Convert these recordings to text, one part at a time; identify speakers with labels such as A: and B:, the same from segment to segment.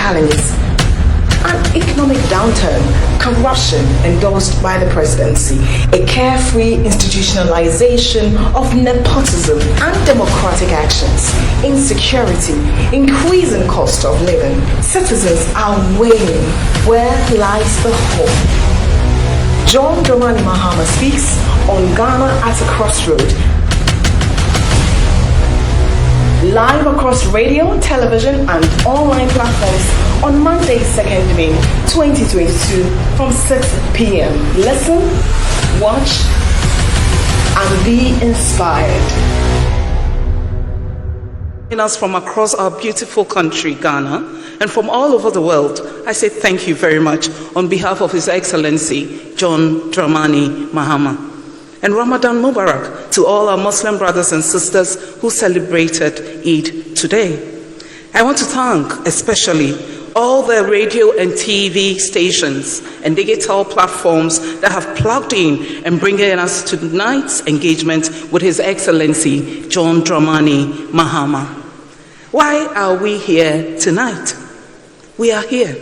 A: challenges: an economic downturn, corruption endorsed by the presidency, a carefree institutionalization of nepotism and democratic actions, insecurity, increasing cost of living. Citizens are weighing where lies the hope. John Dramani Mahama speaks on Ghana at a crossroad. Live across radio, television, and online platforms on Monday, 2nd May 2022 from 6 p.m. Listen, watch, and be inspired.
B: In us from across our beautiful country, Ghana, and from all over the world, I say thank you very much on behalf of His Excellency John Dramani Mahama. And Ramadan Mubarak to all our Muslim brothers and sisters who celebrated Eid today. I want to thank especially all the radio and TV stations and digital platforms that have plugged in and bringing us to tonight's engagement with His Excellency John Dramani Mahama. Why are we here tonight? We are here,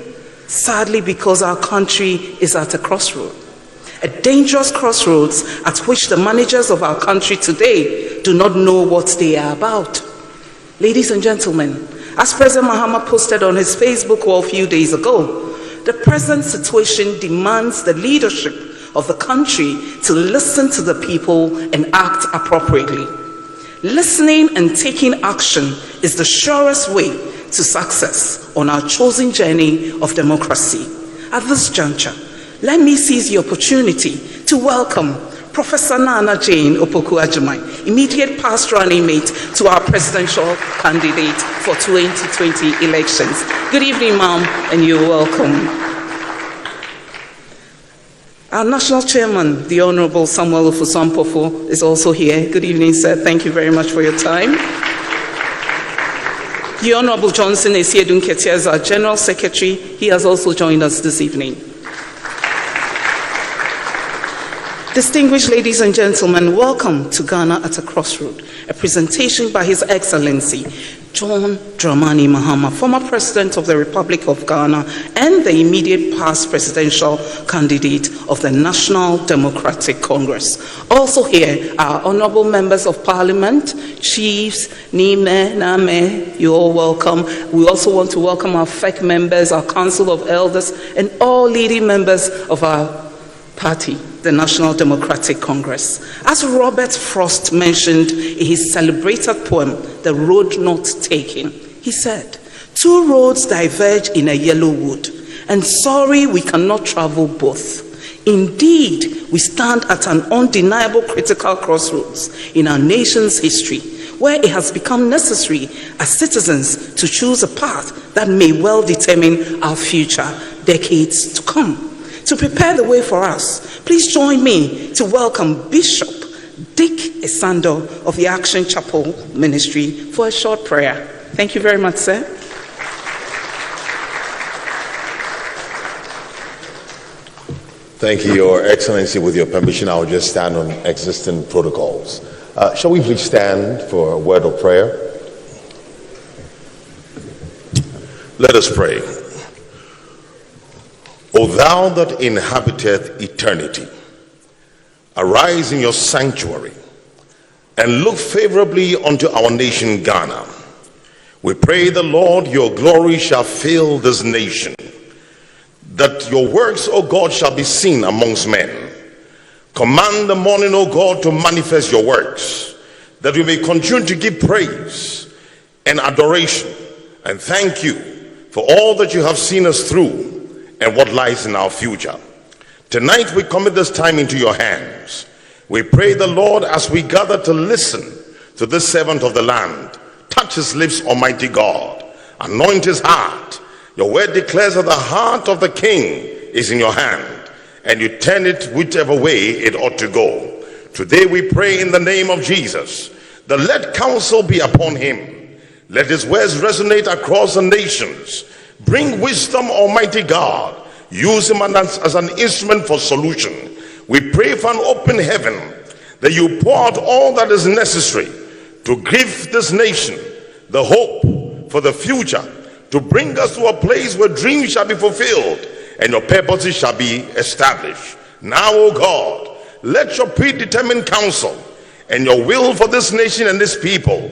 B: sadly, because our country is at a crossroad. A dangerous crossroads at which the managers of our country today do not know what they are about. Ladies and gentlemen, as President Mahama posted on his Facebook wall a few days ago, the present situation demands the leadership of the country to listen to the people and act appropriately. Listening and taking action is the surest way to success on our chosen journey of democracy. At this juncture, let me seize the opportunity to welcome Professor Nana Jane Opoku-Agyeman, immediate past running mate to our presidential candidate for 2020 elections. Good evening, ma'am, and you're welcome. Our national chairman, the Honorable Samuel Ofosu-Ampofo, is also here. Good evening, sir. Thank you very much for your time. The Honorable Johnson Esiedun Ketia is our General Secretary. He has also joined us this evening. Distinguished ladies and gentlemen, welcome to Ghana at a Crossroad, a presentation by His Excellency John Dramani Mahama, former President of the Republic of Ghana and the immediate past presidential candidate of the National Democratic Congress. Also here are honorable members of Parliament, chiefs, Nime, Name, you're all welcome. We also want to welcome our FEC members, our Council of Elders, and all leading members of our party, the National Democratic Congress. As Robert Frost mentioned in his celebrated poem, The Road Not Taken, he said, "Two roads diverge in a yellow wood, and sorry we cannot travel both. Indeed, we stand at an undeniable critical crossroads in our nation's history, where it has become necessary as citizens to choose a path that may well determine our future decades to come. To prepare the way for us, please join me to welcome Bishop Dick Esando of the Action Chapel Ministry for a short prayer. Thank you very much, sir.
C: Thank you, Your Excellency. With your permission, I will just stand on existing protocols. Shall we please stand for a word of prayer? Let us pray. O thou that inhabiteth eternity, arise in your sanctuary and look favorably unto our nation Ghana. We pray the Lord, your glory shall fill this nation, that your works, O God, shall be seen amongst men. Command the morning, O God, to manifest your works, that we may continue to give praise and adoration and thank you for all that you have seen us through and what lies in our future. Tonight we commit this time into your hands. We pray the Lord, as we gather to listen to this servant of the land, touch his lips, Almighty God, anoint his heart. Your word declares that the heart of the king is in your hand, and you turn it whichever way it ought to go. Today we pray in the name of Jesus that let counsel be upon him. Let his words resonate across the nations. Bring wisdom, Almighty God. Use him as an instrument for solution. We pray for an open heaven, that you pour out all that is necessary to give this nation the hope for the future, to bring us to a place where dreams shall be fulfilled and your purposes shall be established. Now, O God, let your predetermined counsel and your will for this nation and this people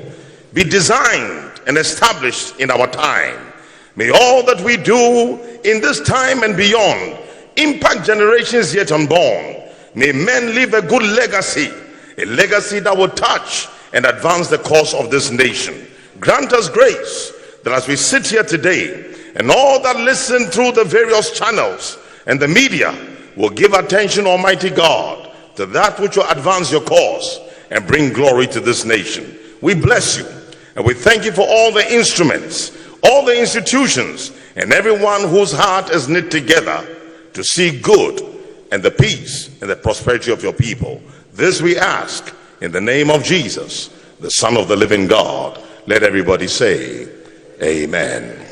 C: be designed and established in our time. May all that we do in this time and beyond impact generations yet unborn. May men leave a good legacy, a legacy that will touch and advance the cause of this nation. Grant us grace that as we sit here today and all that listen through the various channels and the media will give attention, Almighty God, to that which will advance your cause and bring glory to this nation. We bless you and we thank you for all the instruments, all the institutions, and everyone whose heart is knit together to see good and the peace and the prosperity of your people. This we ask in the name of Jesus, the Son of the living God. Let everybody say, amen.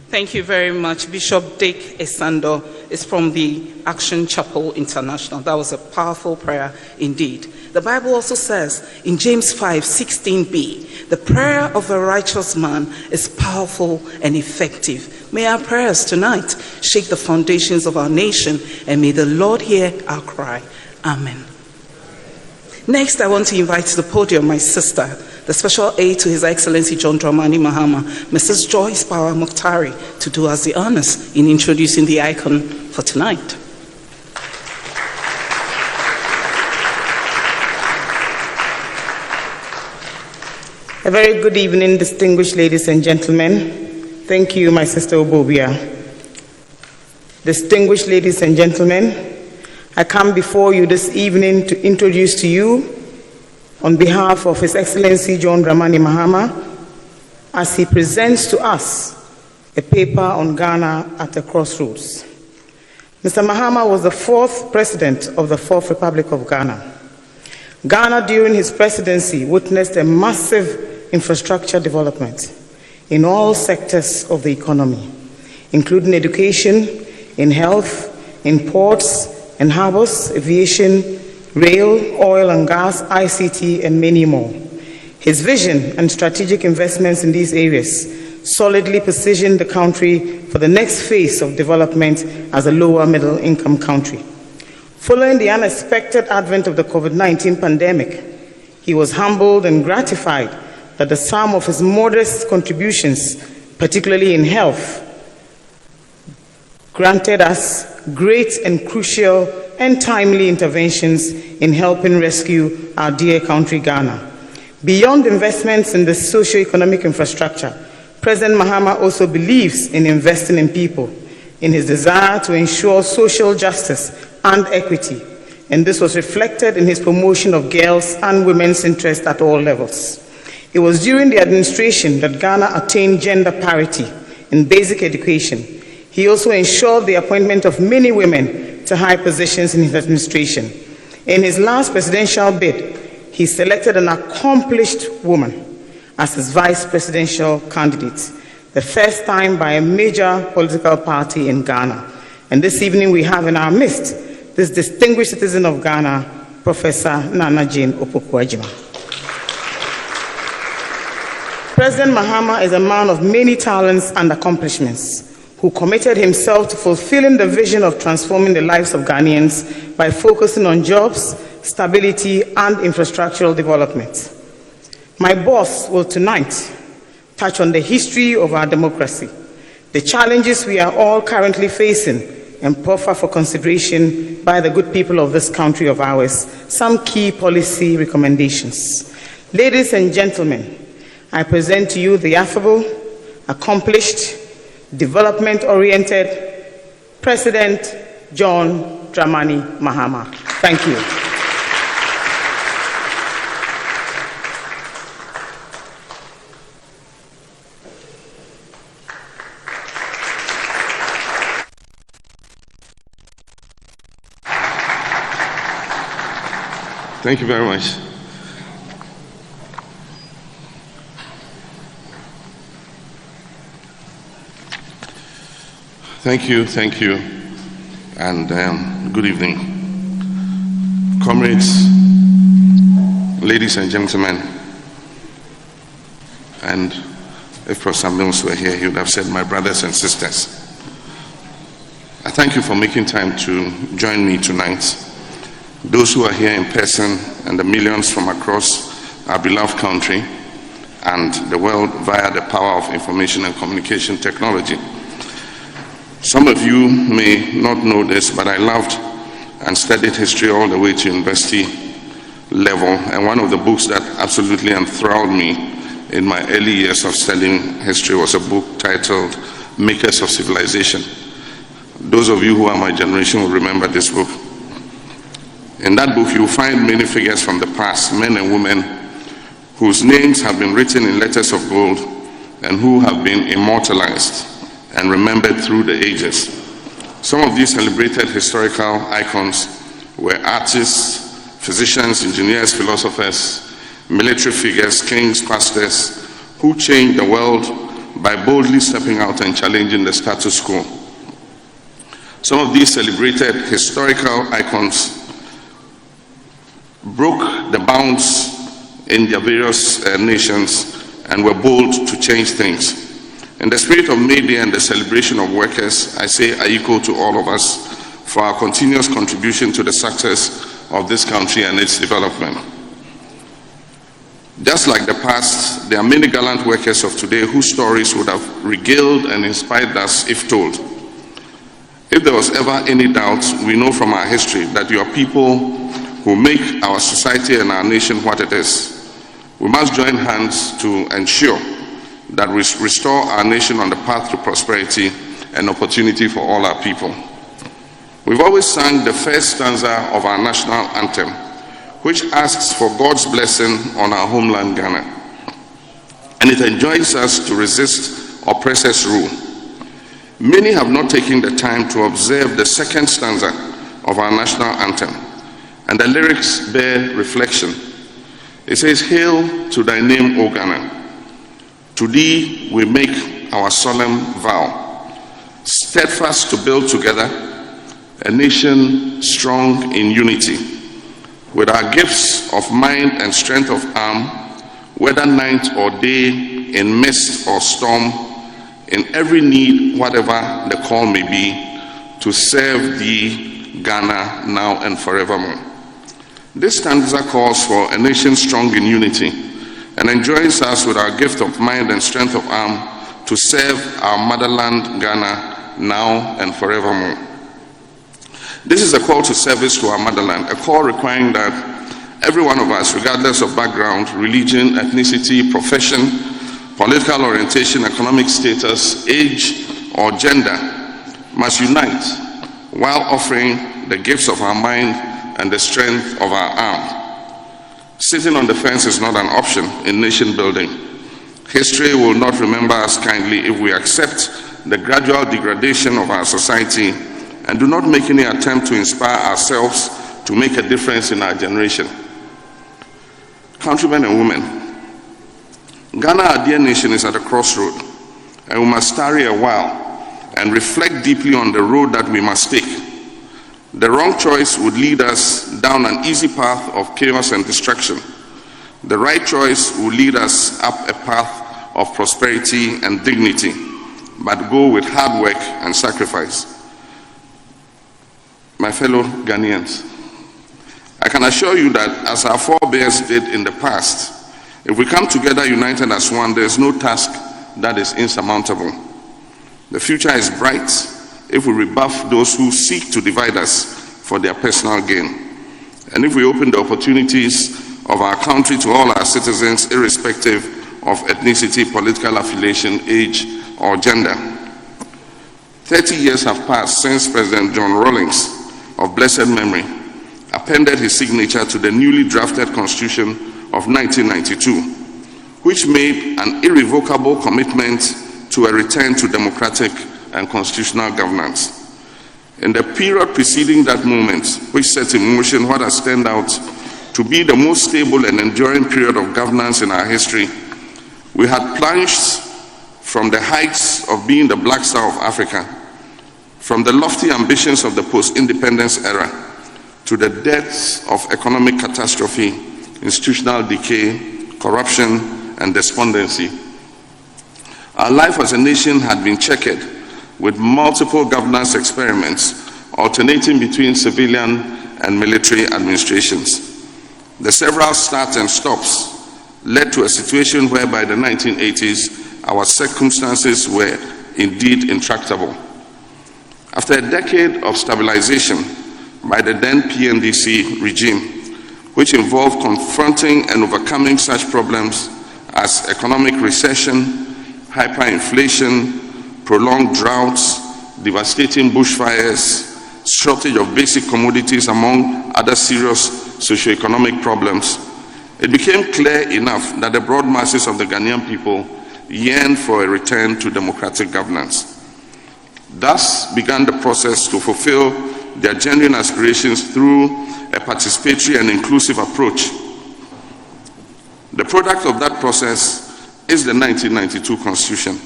B: Thank you very much. Bishop Dick Esando is from the Action Chapel International. That was a powerful prayer indeed. The Bible also says in James 5:16b, the prayer of a righteous man is powerful and effective. May our prayers tonight shake the foundations of our nation, and may the Lord hear our cry. Amen. Next, I want to invite to the podium my sister, the special aide to His Excellency John Dramani Mahama, Mrs. Joyce Power Mukhtari, to do us the honors in introducing the icon for tonight.
D: A very good evening, distinguished ladies and gentlemen. Thank you, my sister Obobia. Distinguished ladies and gentlemen, I come before you this evening to introduce to you, on behalf of His Excellency John Dramani Mahama, as he presents to us a paper on Ghana at a crossroads. Mr. Mahama was the fourth president of the Fourth Republic of Ghana. Ghana, during his presidency, witnessed a massive infrastructure development in all sectors of the economy, including education, in health, in ports and harbors, aviation, rail, oil and gas, ICT, and many more. His vision and strategic investments in these areas solidly positioned the country for the next phase of development as a lower middle income country. Following the unexpected advent of the COVID-19 pandemic, he was humbled and gratified that the sum of his modest contributions, particularly in health, granted us great and crucial and timely interventions in helping rescue our dear country, Ghana. Beyond investments in the socio-economic infrastructure, President Mahama also believes in investing in people, in his desire to ensure social justice and equity, and this was reflected in his promotion of girls' and women's interests at all levels. It was during the administration that Ghana attained gender parity in basic education. He also ensured the appointment of many women to high positions in his administration. In his last presidential bid, he selected an accomplished woman as his vice presidential candidate, the first time by a major political party in Ghana. And this evening we have in our midst this distinguished citizen of Ghana, Professor Nana Jane Opoku-Agyeman. President Mahama is a man of many talents and accomplishments, who committed himself to fulfilling the vision of transforming the lives of Ghanaians by focusing on jobs, stability, and infrastructural development. My boss will tonight touch on the history of our democracy, the challenges we are all currently facing, and proffer for consideration by the good people of this country of ours some key policy recommendations. Ladies and gentlemen, I present to you the affable, accomplished, development-oriented President John Dramani Mahama. Thank you.
C: Thank you very much. Thank you, and good evening. Comrades,
E: ladies and gentlemen, and if Professor Mills were here, he would have said my brothers and sisters, I thank you for making time to join me tonight. Those who are here in person and the millions from across our beloved country and the world via the power of information and communication technology. Some of you may not know this, but I loved and studied history all the way to university level, and one of the books that absolutely enthralled me in my early years of studying history was a book titled Makers of Civilization. Those of you who are my generation will remember this book. In that book, you'll find many figures from the past, men and women, whose names have been written in letters of gold and who have been immortalized and remembered through the ages. Some of these celebrated historical icons were artists, physicians, engineers, philosophers, military figures, kings, pastors, who changed the world by boldly stepping out and challenging the status quo. Some of these celebrated historical icons broke the bounds in their various nations and were bold to change things. In the spirit of May Day and the celebration of workers, I say ayiko to all of us for our continuous contribution to the success of this country and its development. Just like the past, there are many gallant workers of today whose stories would have regaled and inspired us if told. If there was ever any doubt, we know from our history that you are people who make our society and our nation what it is. We must join hands to ensure that we restore our nation on the path to prosperity and opportunity for all our people. We've always sung the first stanza of our national anthem, which asks for God's blessing on our homeland, Ghana. And it enjoins us to resist oppressors' rule. Many have not taken the time to observe the second stanza of our national anthem, and the lyrics bear reflection. It says, "Hail to thy name, O Ghana. To thee we make our solemn vow, steadfast to build together a nation strong in unity, with our gifts of mind and strength of arm, whether night or day, in mist or storm, in every need, whatever the call may be, to serve thee, Ghana, now and forevermore." This stanza calls for a nation strong in unity and enjoins us with our gift of mind and strength of arm to serve our motherland, Ghana, now and forevermore. This is a call to service to our motherland, a call requiring that every one of us, regardless of background, religion, ethnicity, profession, political orientation, economic status, age, or gender, must unite while offering the gifts of our mind and the strength of our arm. Sitting on the fence is not an option in nation building. History will not remember us kindly if we accept the gradual degradation of our society and do not make any attempt to inspire ourselves to make a difference in our generation. Countrymen and women, Ghana, our dear nation, is at a crossroad, and we must tarry a while and reflect deeply on the road that we must take. The wrong choice would lead us down an easy path of chaos and destruction. The right choice will lead us up a path of prosperity and dignity, but go with hard work and sacrifice. My fellow Ghanaians, I can assure you that as our forebears did in the past, if we come together united as one, there is no task that is insurmountable. The future is bright if we rebuff those who seek to divide us for their personal gain, and if we open the opportunities of our country to all our citizens, irrespective of ethnicity, political affiliation, age, or gender. 30 years have passed since President John Rawlings, of blessed memory, appended his signature to the newly drafted Constitution of 1992, which made an irrevocable commitment to a return to democratic and constitutional governance. In the period preceding that moment, which set in motion what has turned out to be the most stable and enduring period of governance in our history, we had plunged from the heights of being the Black Star of Africa, from the lofty ambitions of the post-independence era, to the depths of economic catastrophe institutional decay, corruption, and despondency. Our life as a nation had been checkered with multiple governance experiments alternating between civilian and military administrations. The several starts and stops led to a situation where by the 1980s, our circumstances were indeed intractable. After a decade of stabilization by the then PNDC regime, which involved confronting and overcoming such problems as economic recession, hyperinflation, prolonged droughts, devastating bushfires, shortage of basic commodities, among other serious socioeconomic problems, it became clear enough that the broad masses of the Ghanaian people yearned for a return to democratic governance. Thus began the process to fulfill their genuine aspirations through a participatory and inclusive approach. The product of that process is the 1992 Constitution.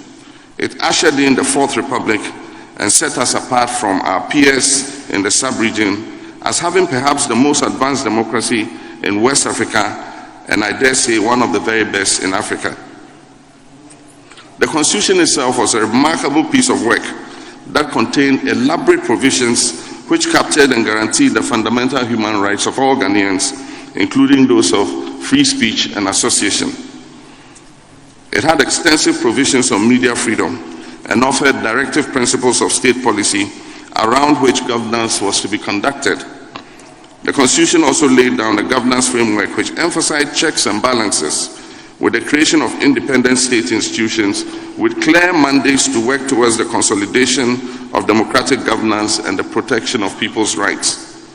E: It ushered in the Fourth Republic and set us apart from our peers in the sub-region as having perhaps the most advanced democracy in West Africa, and I dare say one of the very best in Africa. The Constitution itself was a remarkable piece of work that contained elaborate provisions which captured and guaranteed the fundamental human rights of all Ghanaians, including those of free speech and association. It had extensive provisions on media freedom and offered directive principles of state policy around which governance was to be conducted. The Constitution also laid down a governance framework which emphasized checks and balances with the creation of independent state institutions with clear mandates to work towards the consolidation of democratic governance and the protection of people's rights.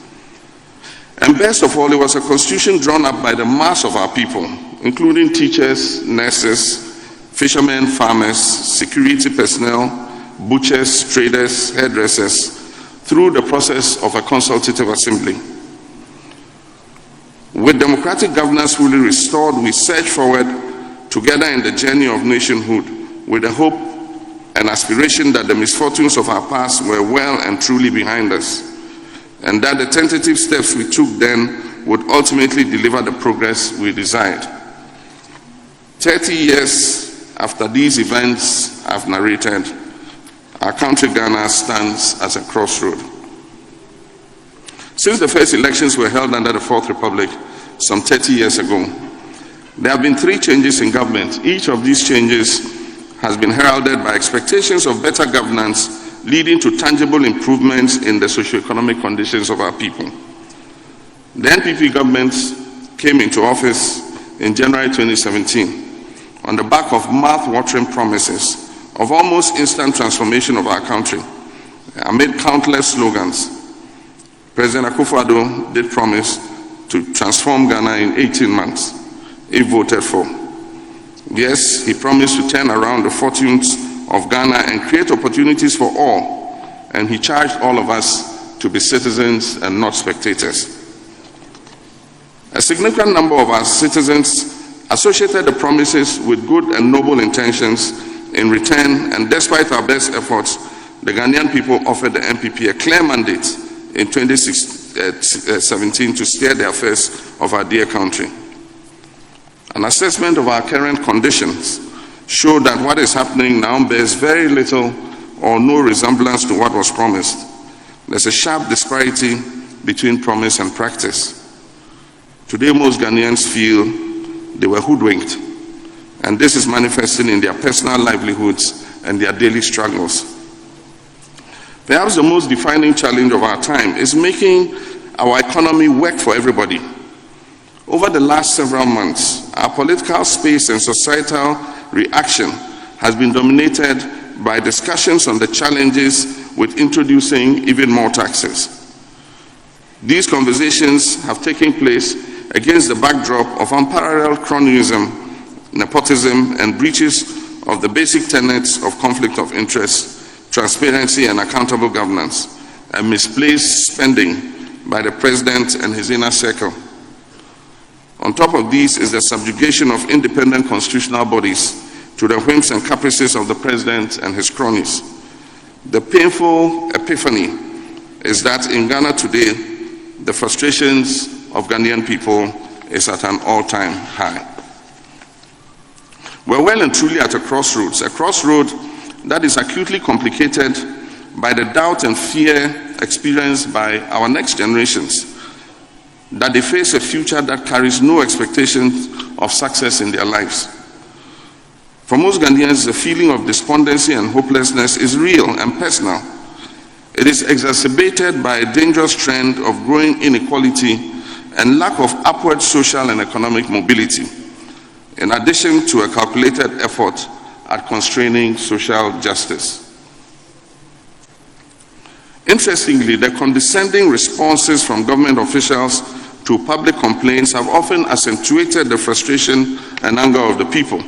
E: And best of all, it was a constitution drawn up by the mass of our people, including teachers, nurses, fishermen, farmers, security personnel, butchers, traders, hairdressers, through the process of a consultative assembly. With democratic governance fully restored, we surge forward together in the journey of nationhood with the hope and aspiration that the misfortunes of our past were well and truly behind us, and that the tentative steps we took then would ultimately deliver the progress we desired. 30 years after these events I've narrated, our country Ghana stands as a crossroad. Since the first elections were held under the Fourth Republic some 30 years ago, there have been 3 changes in government. Each of these changes has been heralded by expectations of better governance, leading to tangible improvements in the socio-economic conditions of our people. The NPP government came into office in January 2017 on the back of mouth-watering promises of almost instant transformation of our country. Amid countless slogans, President Akufo-Addo did promise to transform Ghana in 18 months, if voted for. Yes, he promised to turn around the fortunes of Ghana and create opportunities for all, and he charged all of us to be citizens and not spectators. A significant number of our citizens associated the promises with good and noble intentions. In return, and despite our best efforts, the Ghanaian people offered the NPP a clear mandate in 2017 to steer the affairs of our dear country. An assessment of our current conditions showed that what is happening now bears very little or no resemblance to what was promised. There's a sharp disparity between promise and practice. Today, most Ghanaians feel they were hoodwinked, and this is manifesting in their personal livelihoods and their daily struggles. Perhaps the most defining challenge of our time is making our economy work for everybody. Over the last several months, our political space and societal reaction has been dominated by discussions on the challenges with introducing even more taxes. These conversations have taken place against the backdrop of unparalleled cronyism, nepotism, and breaches of the basic tenets of conflict of interest, transparency, and accountable governance, and misplaced spending by the president and his inner circle. On top of these is the subjugation of independent constitutional bodies to the whims and caprices of the president and his cronies. The painful epiphany is that in Ghana today, the frustrations of Ghanaian people is at an all-time high. We're well and truly at a crossroad that is acutely complicated by the doubt and fear experienced by our next generations, that they face a future that carries no expectations of success in their lives. For most Ghanaians, the feeling of despondency and hopelessness is real and personal. It is exacerbated by a dangerous trend of growing inequality and lack of upward social and economic mobility, in addition to a calculated effort at constraining social justice. Interestingly, the condescending responses from government officials to public complaints have often accentuated the frustration and anger of the people.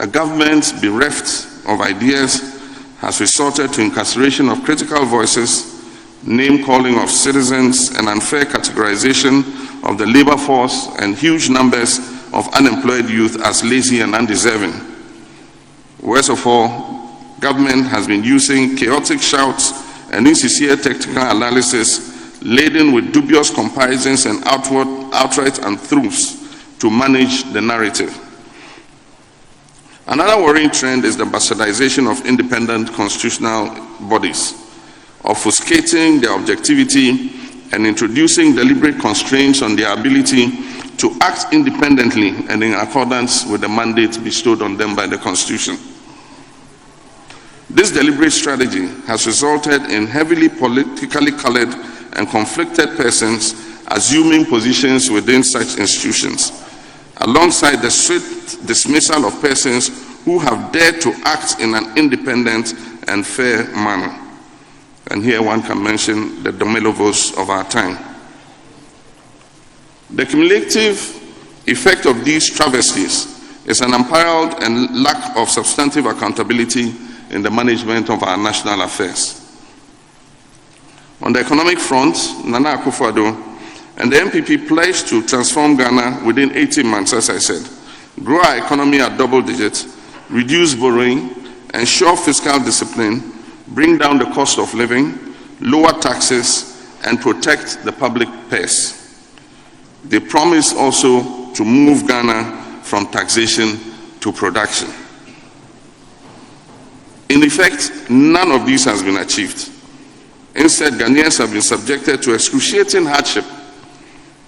E: A government bereft of ideas has resorted to incarceration of critical voices, name-calling of citizens, and unfair categorization of the labor force and huge numbers of unemployed youth as lazy and undeserving. Worst of all, government has been using chaotic shouts and insincere technical analysis laden with dubious comparisons and outright untruths to manage the narrative. Another worrying trend is the bastardization of independent constitutional bodies, obfuscating their objectivity and introducing deliberate constraints on their ability to act independently and in accordance with the mandate bestowed on them by the Constitution. This deliberate strategy has resulted in heavily politically colored and conflicted persons assuming positions within such institutions, alongside the swift dismissal of persons who have dared to act in an independent and fair manner. And here one can mention the Domelovos of our time. The cumulative effect of these travesties is an unparalleled and lack of substantive accountability in the management of our national affairs. On the economic front, Nana Akufo-Addo and the NPP pledged to transform Ghana within 18 months, as I said, grow our economy at double digits, reduce borrowing, ensure fiscal discipline, bring down the cost of living, lower taxes, and protect the public purse. They promised also to move Ghana from taxation to production. In effect, none of these has been achieved. Instead, Ghanaians have been subjected to excruciating hardship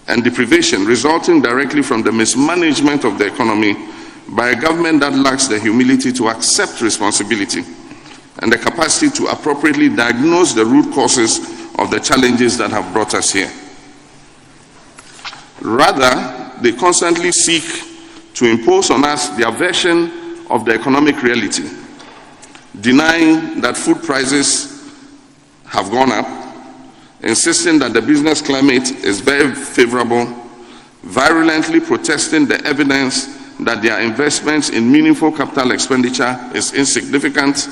E: and deprivation resulting directly from the mismanagement of the economy by a government that lacks the humility to accept responsibility and the capacity to appropriately diagnose the root causes of the challenges that have brought us here. Rather, they constantly seek to impose on us their version of the economic reality, denying that food prices have gone up, insisting that the business climate is very favorable, virulently protesting the evidence that their investments in meaningful capital expenditure is insignificant,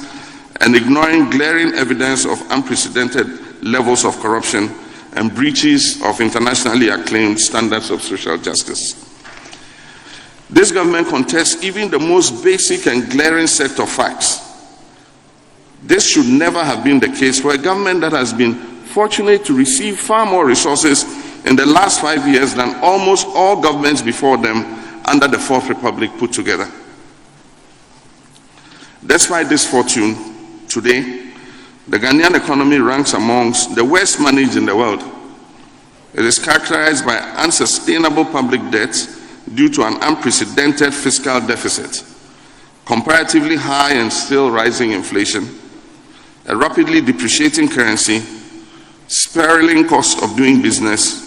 E: and ignoring glaring evidence of unprecedented levels of corruption and breaches of internationally acclaimed standards of social justice. This government contests even the most basic and glaring set of facts. This should never have been the case for a government that has been fortunate to receive far more resources in the last 5 years than almost all governments before them under the Fourth Republic put together. Despite this fortune, today, the Ghanaian economy ranks amongst the worst managed in the world. It is characterized by unsustainable public debt due to an unprecedented fiscal deficit, comparatively high and still rising inflation, a rapidly depreciating currency, spiraling cost of doing business,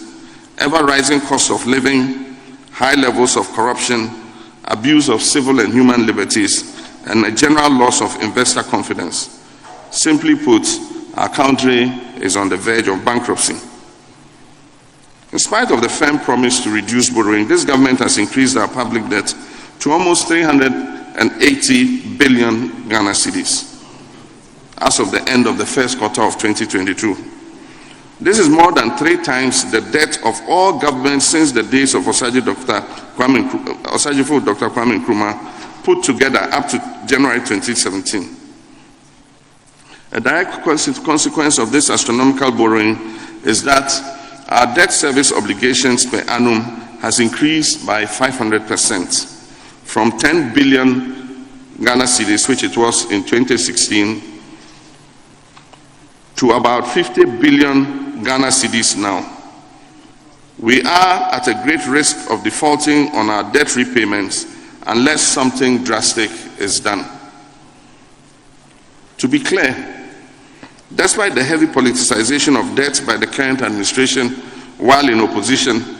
E: ever-rising cost of living, high levels of corruption, abuse of civil and human liberties, and a general loss of investor confidence. Simply put, our country is on the verge of bankruptcy. In spite of the firm promise to reduce borrowing, this government has increased our public debt to almost 380 billion Ghana cedis as of the end of the first quarter of 2022. This is more than 3 times the debt of all governments since the days of Osagyefo Dr. Kwame Nkrumah put together up to January 2017. A direct consequence of this astronomical borrowing is that our debt service obligations per annum has increased by 500%, from 10 billion Ghana cedis, which it was in 2016, to about 50 billion Ghana cedis now. We are at a great risk of defaulting on our debt repayments unless something drastic is done. To be clear, despite the heavy politicization of debt by the current administration while in opposition,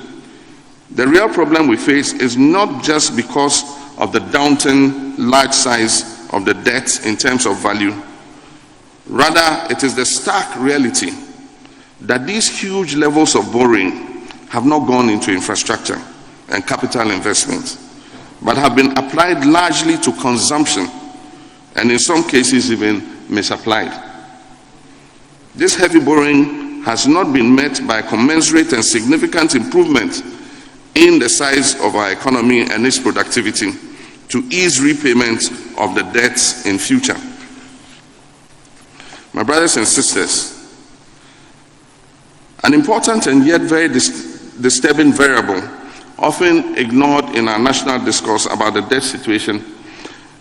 E: the real problem we face is not just because of the daunting large size of the debt in terms of value. Rather, it is the stark reality that these huge levels of borrowing have not gone into infrastructure and capital investments, but have been applied largely to consumption and in some cases even misapplied. This heavy borrowing has not been met by a commensurate and significant improvement in the size of our economy and its productivity to ease repayment of the debts in future. My brothers and sisters, an important and yet very disturbing variable, often ignored in our national discourse about the debt situation,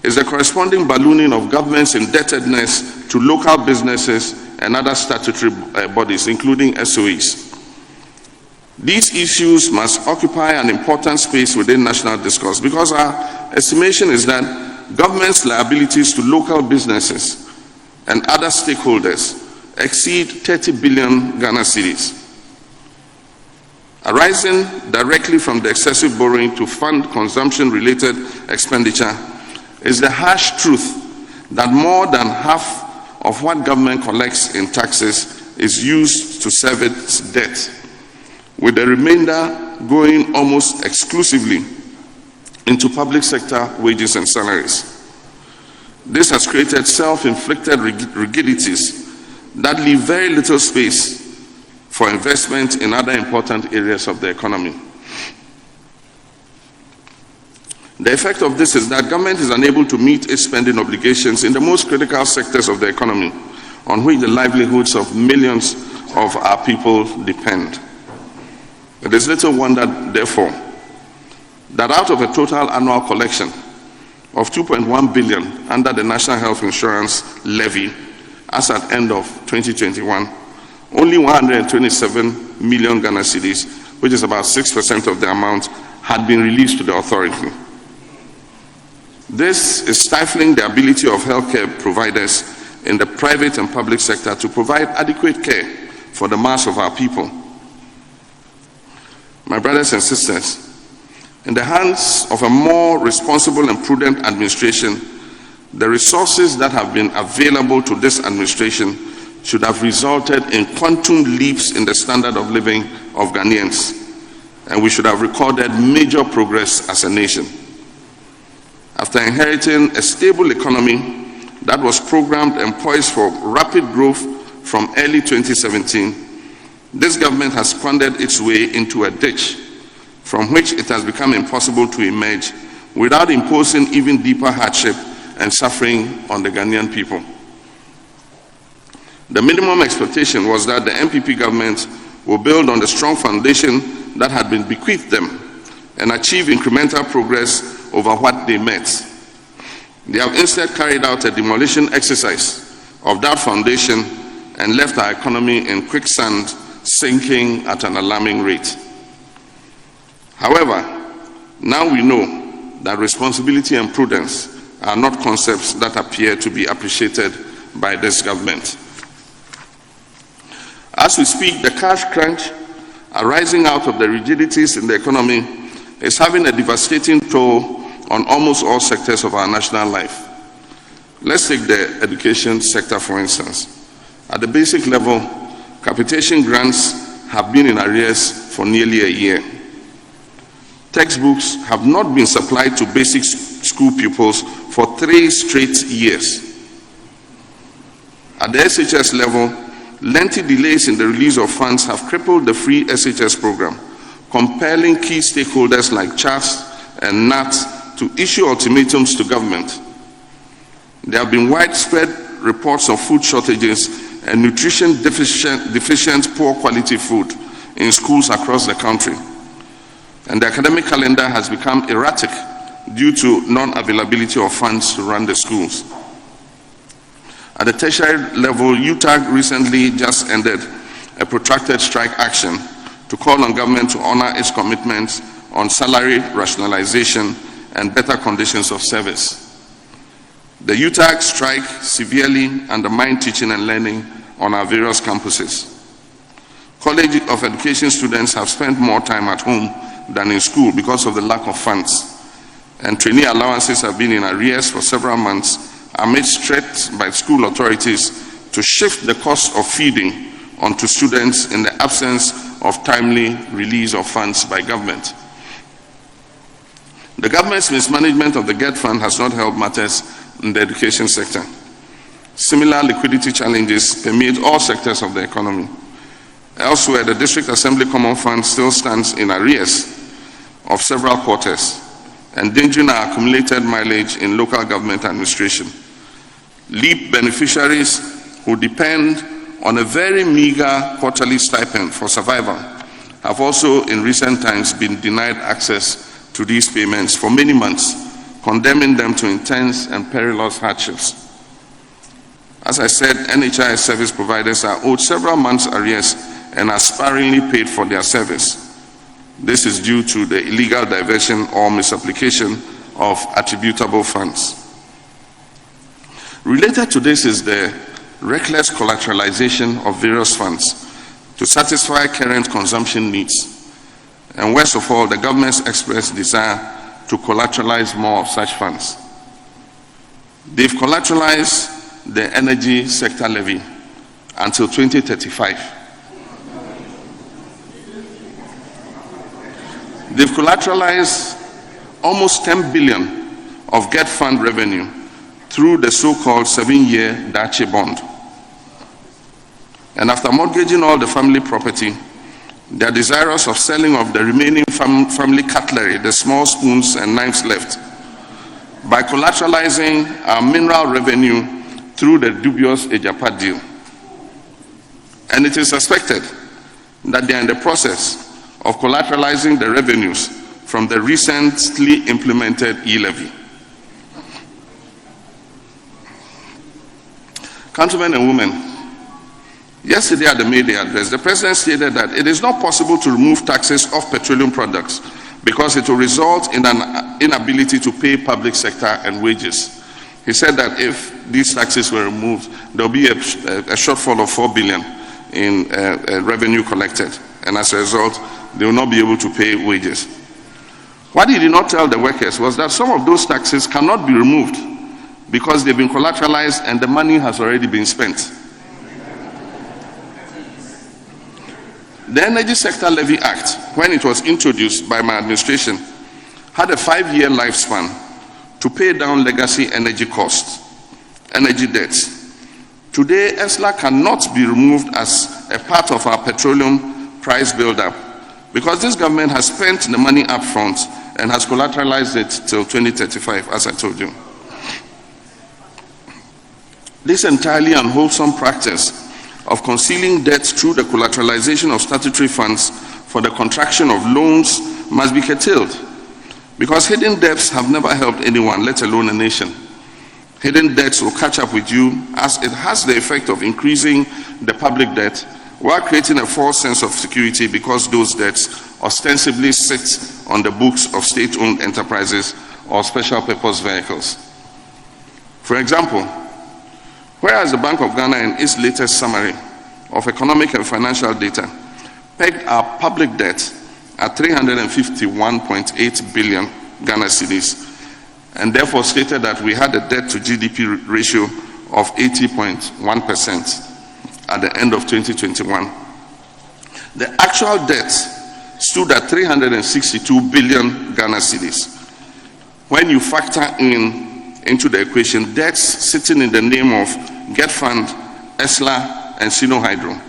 E: is the corresponding ballooning of government's indebtedness to local businesses and other statutory bodies, including SOEs. These issues must occupy an important space within national discourse because our estimation is that government's liabilities to local businesses and other stakeholders exceed 30 billion Ghana cedis. Arising directly from the excessive borrowing to fund consumption-related expenditure is the harsh truth that more than half of what government collects in taxes is used to serve its debt, with the remainder going almost exclusively into public sector wages and salaries. This has created self-inflicted rigidities that leave very little space for investment in other important areas of the economy. The effect of this is that government is unable to meet its spending obligations in the most critical sectors of the economy, on which the livelihoods of millions of our people depend. It is little wonder, therefore, that out of a total annual collection of 2.1 billion under the National Health Insurance Levy as at end of 2021, only 127 million Ghana cedis, which is about 6% of the amount, had been released to the authority. This is stifling the ability of healthcare providers in the private and public sector to provide adequate care for the mass of our people. My brothers and sisters, in the hands of a more responsible and prudent administration, the resources that have been available to this administration should have resulted in quantum leaps in the standard of living of Ghanaians, and we should have recorded major progress as a nation. After inheriting a stable economy that was programmed and poised for rapid growth from early 2017, this government has squandered its way into a ditch from which it has become impossible to emerge without imposing even deeper hardship and suffering on the Ghanaian people. The minimum expectation was that the NPP government will build on the strong foundation that had been bequeathed them and achieve incremental progress over what they met. They have instead carried out a demolition exercise of that foundation and left our economy in quicksand, sinking at an alarming rate. However, now we know that responsibility and prudence are not concepts that appear to be appreciated by this government. As we speak, the cash crunch arising out of the rigidities in the economy is having a devastating toll on almost all sectors of our national life. Let's take the education sector, for instance. At the basic level, capitation grants have been in arrears for nearly a year. Textbooks have not been supplied to basic school pupils for 3 straight years. At the SHS level, lengthy delays in the release of funds have crippled the free SHS program, compelling key stakeholders like CHAS and NAT to issue ultimatums to government. There have been widespread reports of food shortages and nutrition deficient poor quality food in schools across the country. and the academic calendar has become erratic due to non-availability of funds to run the schools. At the tertiary level, UTAG recently just ended a protracted strike action to call on government to honor its commitments on salary rationalization and better conditions of service. The UTAG strike severely undermined teaching and learning on our various campuses. College of Education students have spent more time at home than in school because of the lack of funds, and trainee allowances have been in arrears for several months amidst threats by school authorities to shift the cost of feeding onto students in the absence of timely release of funds by government. The government's mismanagement of the GET Fund has not helped matters in the education sector. Similar liquidity challenges permeate all sectors of the economy. Elsewhere, the District Assembly Common Fund still stands in arrears of several quarters, endangering our accumulated mileage in local government administration. LEAP beneficiaries who depend on a very meager quarterly stipend for survival have also in recent times been denied access to these payments for many months, condemning them to intense and perilous hardships. As I said, NHIS service providers are owed several months' arrears and are sparingly paid for their service. This is due to the illegal diversion or misapplication of attributable funds. Related to this is the reckless collateralization of various funds to satisfy current consumption needs, and worst of all, the government's express desire to collateralize more of such funds. They've collateralized the energy sector levy until 2035. They've collateralized almost 10 billion of GET Fund revenue through the so-called 7-year Dache bond. And after mortgaging all the family property, they are desirous of selling off the remaining family cutlery, the small spoons and knives left, by collateralizing our mineral revenue through the dubious Ejapa deal. And it is suspected that they are in the process of collateralizing the revenues from the recently implemented e-levy. Countrymen and women, yesterday at the May Day address, the President stated that it is not possible to remove taxes off petroleum products because it will result in an inability to pay public sector and wages. He said that if these taxes were removed, there will be a shortfall of 4 billion in revenue collected, and as a result, they will not be able to pay wages. What he did not tell the workers was that some of those taxes cannot be removed because they've been collateralized and the money has already been spent. The Energy Sector Levy Act, when it was introduced by my administration, had a 5-year lifespan to pay down legacy energy costs, energy debts. Today, ESLA cannot be removed as a part of our petroleum price build-up because this government has spent the money up front and has collateralized it till 2035, as I told you. This entirely unwholesome practice of concealing debts through the collateralization of statutory funds for the contraction of loans must be curtailed, because hidden debts have never helped anyone, let alone a nation. Hidden debts will catch up with you, as it has the effect of increasing the public debt while creating a false sense of security, because those debts ostensibly sit on the books of state-owned enterprises or special purpose vehicles. For example, whereas the Bank of Ghana in its latest summary of economic and financial data pegged our public debt at 351.8 billion Ghana cedis, and therefore stated that we had a debt to GDP ratio of 80.1% at the end of 2021. The actual debt stood at 362 billion Ghana cedis. When you factor into the equation debts sitting in the name of GET Fund, ESLA, and Sino Hydro,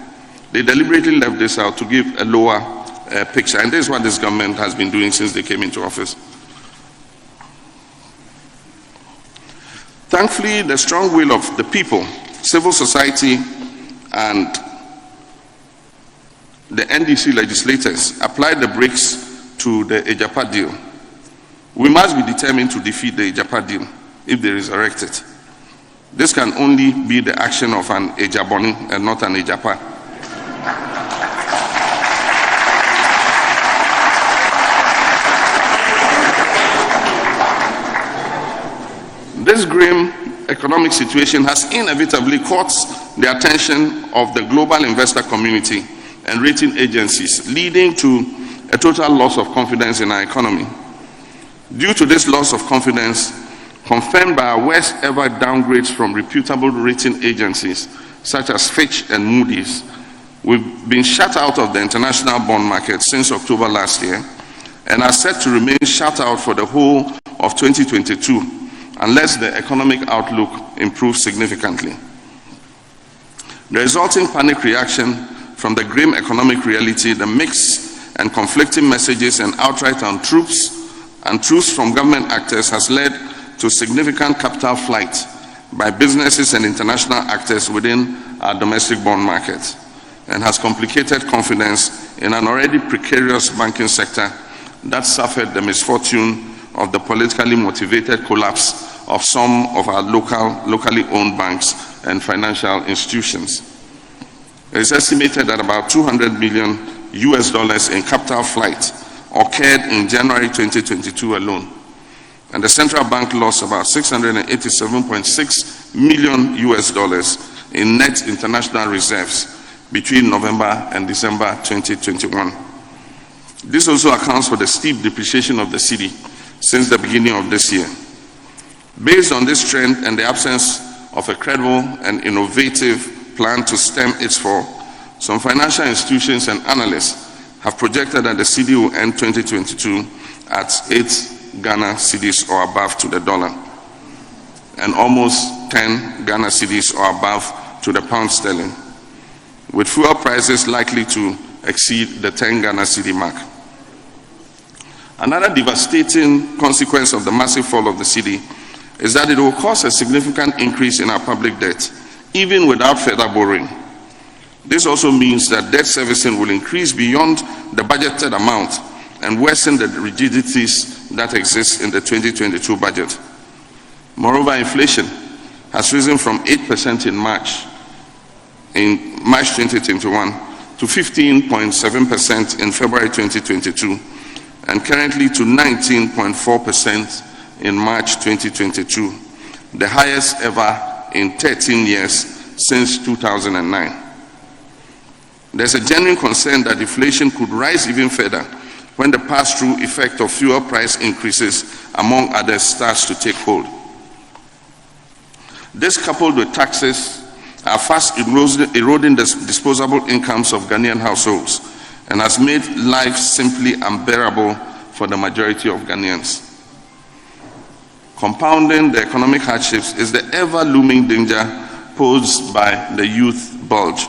E: they deliberately left this out to give a lower picture, and this is what this government has been doing since they came into office. Thankfully, the strong will of the people, civil society, and the NDC legislators applied the brakes to the Ejapa deal. We must be determined to defeat the Ejapa deal if they resurrect it. This can only be the action of an Ejaboni and not an Ejapa. This grim economic situation has inevitably caught the attention of the global investor community and rating agencies, leading to a total loss of confidence in our economy. Due to this loss of confidence, confirmed by our worst ever downgrades from reputable rating agencies such as Fitch and Moody's, we've been shut out of the international bond market since October last year and are set to remain shut out for the whole of 2022 unless the economic outlook improves significantly. The resulting panic reaction from the grim economic reality, the mixed and conflicting messages and outright untruths from government actors has led to significant capital flight by businesses and international actors within our domestic bond market and has complicated confidence in an already precarious banking sector that suffered the misfortune of the politically motivated collapse of some of our locally owned banks and financial institutions. It is estimated that about $200 million in capital flight occurred in January 2022 alone, and the central bank lost about $687.6 million in net international reserves between November and December 2021. This also accounts for the steep depreciation of the cedi since the beginning of this year. Based on this trend and the absence of a credible and innovative plan to stem its fall, some financial institutions and analysts have projected that the cedi will end 2022 at 8 Ghana cedis or above to the dollar, and almost 10 Ghana cedis or above to the pound sterling, with fuel prices likely to exceed the 10 Ghana cedi mark. Another devastating consequence of the massive fall of the cedi is that it will cause a significant increase in our public debt, even without further borrowing. This also means that debt servicing will increase beyond the budgeted amount and worsen the rigidities that exist in the 2022 budget. Moreover, inflation has risen from 8% in March 2021 to 15.7% in February 2022, and currently to 19.4% in March 2022, the highest ever in 13 years since 2009. There's a genuine concern that inflation could rise even further when the pass-through effect of fuel price increases, among others, starts to take hold. This, coupled with taxes, are fast eroding the disposable incomes of Ghanaian households and has made life simply unbearable for the majority of Ghanaians. Compounding the economic hardships is the ever-looming danger posed by the youth bulge,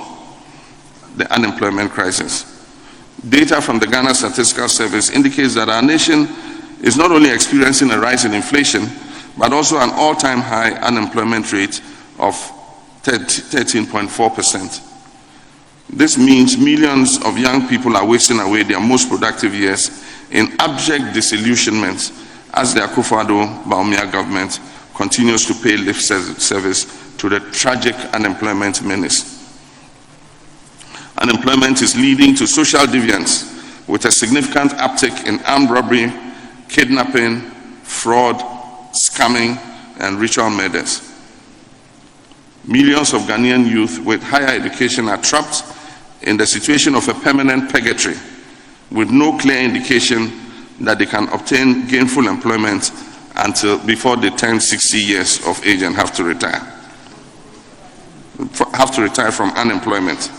E: the unemployment crisis. Data from the Ghana Statistical Service indicates that our nation is not only experiencing a rise in inflation, but also an all-time high unemployment rate of 13.4%. This means millions of young people are wasting away their most productive years in abject disillusionment as the Akufo-Addo-Bawumia government continues to pay lip service to the tragic unemployment menace. Unemployment is leading to social deviance with a significant uptick in armed robbery, kidnapping, fraud, scamming, and ritual murders. Millions of Ghanaian youth with higher education are trapped in the situation of a permanent purgatory with no clear indication that they can obtain gainful employment until before they turn 60 years of age and have to retire from unemployment.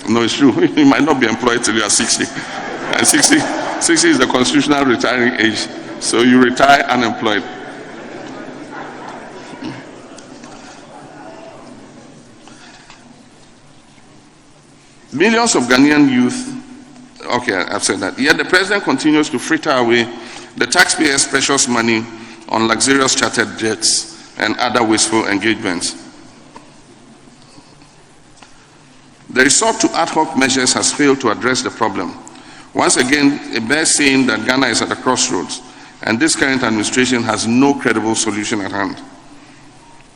E: No, it's true. You might not be employed till you are 60. And 60 is the constitutional retiring age. So you retire unemployed. Millions of Ghanaian youth, okay, I've said that. Yet the president continues to fritter away the taxpayers' precious money on luxurious chartered jets and other wasteful engagements. The resort to ad hoc measures has failed to address the problem. Once again, it bears saying that Ghana is at a crossroads, and this current administration has no credible solution at hand.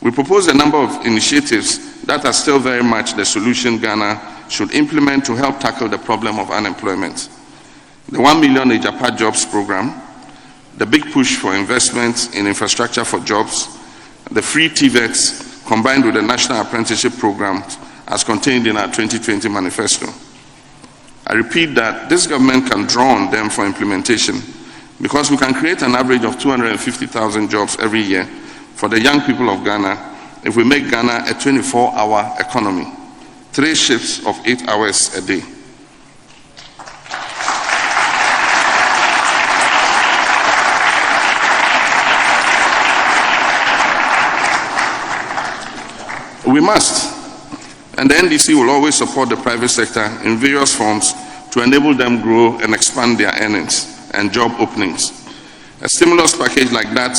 E: We propose a number of initiatives that are still very much the solution Ghana should implement to help tackle the problem of unemployment. The 1 million Ejapa Jobs program, the big push for investment in infrastructure for jobs, the free TVETs combined with the National Apprenticeship Program as contained in our 2020 manifesto. I repeat that this government can draw on them for implementation because we can create an average of 250,000 jobs every year for the young people of Ghana if we make Ghana a 24-hour economy, 3 shifts of 8 hours a day. We must, and the NDC will always support the private sector in various forms to enable them grow and expand their earnings and job openings. A stimulus package like that,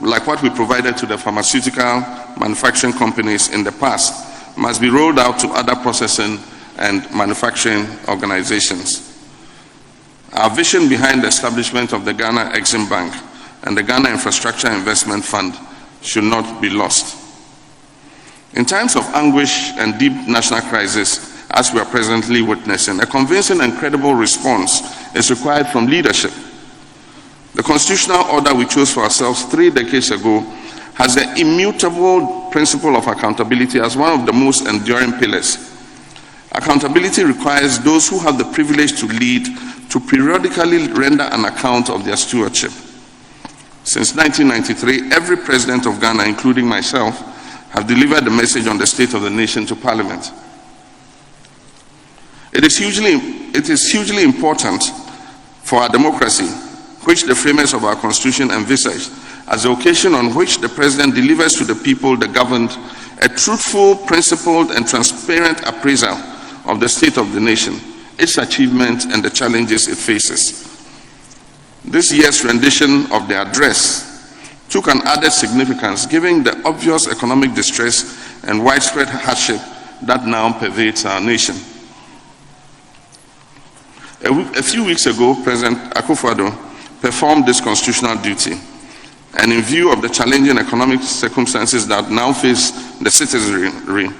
E: like what we provided to the pharmaceutical manufacturing companies in the past, must be rolled out to other processing and manufacturing organizations. Our vision behind the establishment of the Ghana Exim Bank and the Ghana Infrastructure Investment Fund should not be lost. In times of anguish and deep national crisis, as we are presently witnessing, a convincing and credible response is required from leadership. The constitutional order we chose for ourselves 3 decades ago has the immutable principle of accountability as one of the most enduring pillars. Accountability requires those who have the privilege to lead to periodically render an account of their stewardship. Since 1993, every president of Ghana, including myself, have delivered the message on the state of the nation to Parliament. It is hugely important for our democracy, which the framers of our constitution envisaged, as the occasion on which the president delivers to the people, the governed, a truthful, principled, and transparent appraisal of the state of the nation, its achievements, and the challenges it faces. This year's rendition of the address took an added significance given the obvious economic distress and widespread hardship that now pervades our nation. A few weeks ago, President Akufo-Addo performed this constitutional duty, and in view of the challenging economic circumstances that now face the citizenry,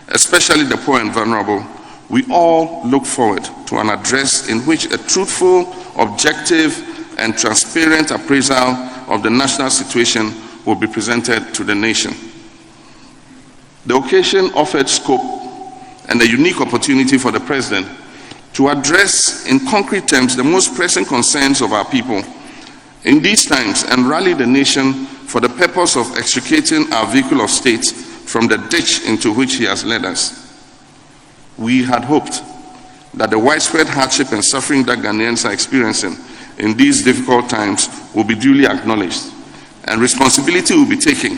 E: especially the poor and vulnerable, we all look forward to an address in which a truthful, objective, and transparent appraisal of the national situation will be presented to the nation. The occasion offered scope and a unique opportunity for the President to address in concrete terms the most pressing concerns of our people in these times and rally the nation for the purpose of extricating our vehicle of state from the ditch into which he has led us. We had hoped that the widespread hardship and suffering that Ghanaians are experiencing in these difficult times will be duly acknowledged, and responsibility will be taken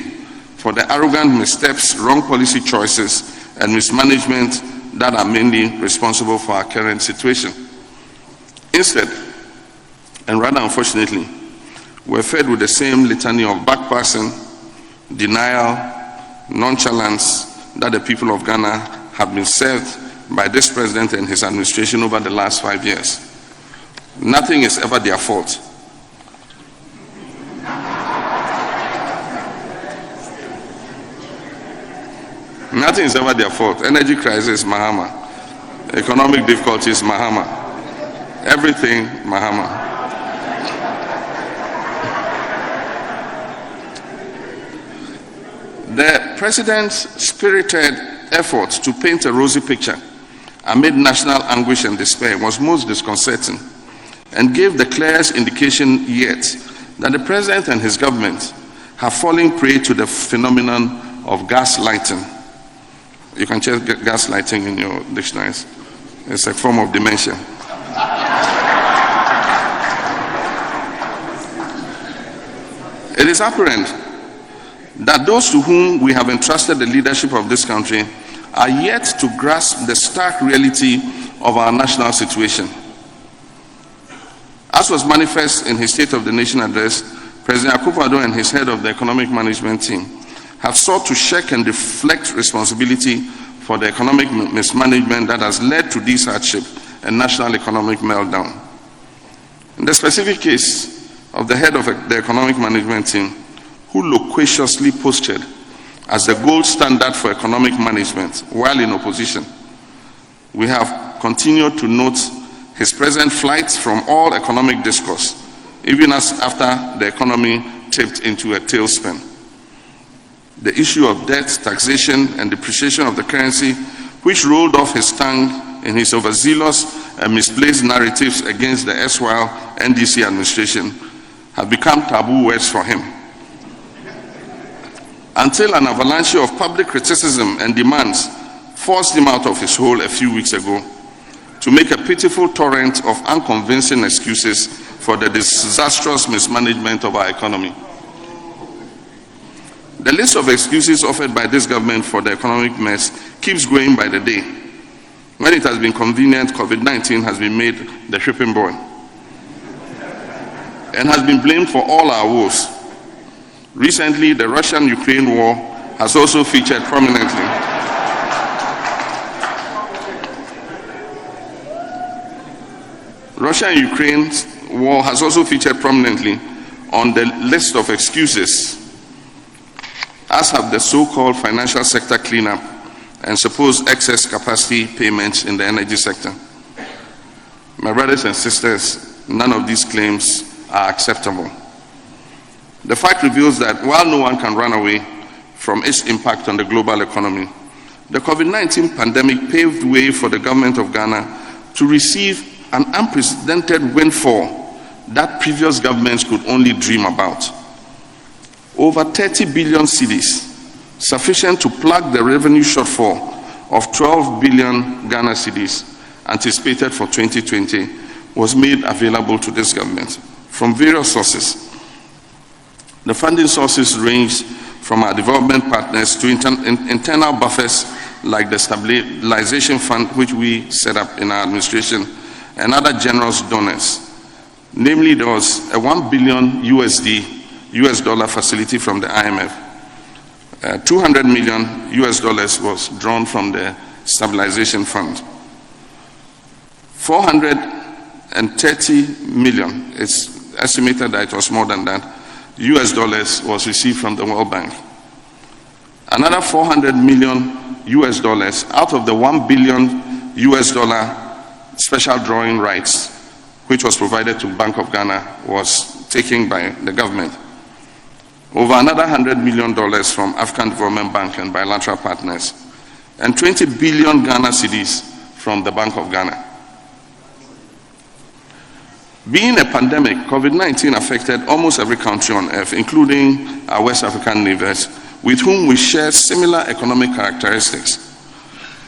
E: for the arrogant missteps, wrong policy choices, and mismanagement that are mainly responsible for our current situation. Instead, and rather unfortunately, we're fed with the same litany of backpassing, denial, nonchalance that the people of Ghana have been served by this president and his administration over the last 5 years. Nothing is ever their fault. Nothing is ever their fault. Energy crisis, Mahama. Economic difficulties, Mahama. Everything, Mahama. The president's spirited effort to paint a rosy picture amid national anguish and despair was most disconcerting and gave the clearest indication yet that the president and his government have fallen prey to the phenomenon of gaslighting. You can check gaslighting in your dictionaries. It's a form of dementia. It is apparent that those to whom we have entrusted the leadership of this country are yet to grasp the stark reality of our national situation. As was manifest in his State of the Nation address, President Akufo-Addo and his head of the economic management team have sought to shirk and deflect responsibility for the economic mismanagement that has led to this hardship and national economic meltdown. In the specific case of the head of the economic management team, who loquaciously postured as the gold standard for economic management while in opposition, we have continued to note his present flight from all economic discourse, even as after the economy tipped into a tailspin. The issue of debt, taxation, and depreciation of the currency, which rolled off his tongue in his overzealous and misplaced narratives against the erstwhile NDC administration, have become taboo words for him. Until an avalanche of public criticism and demands forced him out of his hole a few weeks ago to make a pitiful torrent of unconvincing excuses for the disastrous mismanagement of our economy. The list of excuses offered by this government for the economic mess keeps growing by the day. When it has been convenient, COVID-19 has been made the shipping boy and has been blamed for all our woes. Recently, the Russian-Ukraine war has also featured prominently. Russia and Ukraine's war has also featured prominently on the list of excuses, as have the so-called financial sector cleanup and supposed excess capacity payments in the energy sector. My brothers and sisters, none of these claims are acceptable. The fact reveals that while no one can run away from its impact on the global economy, the COVID-19 pandemic paved way for the government of Ghana to receive an unprecedented windfall that previous governments could only dream about. Over 30 billion cedis, sufficient to plug the revenue shortfall of 12 billion Ghana cedis anticipated for 2020, was made available to this government from various sources. The funding sources range from our development partners to internal buffers like the Stabilization Fund, which we set up in our administration, and other generous donors. Namely, there was a $1 billion US dollar facility from the IMF. $200 million US dollars was drawn from the Stabilization Fund. 430 million, it's estimated that it was more than that, US dollars was received from the World Bank. Another 400 million US dollars out of the 1 billion US dollar special drawing rights, which was provided to Bank of Ghana, was taken by the government. Over another $100 million from African Development Bank and bilateral partners, and 20 billion Ghana cedis from the Bank of Ghana. Being a pandemic, COVID-19 affected almost every country on earth, including our West African neighbors, with whom we share similar economic characteristics.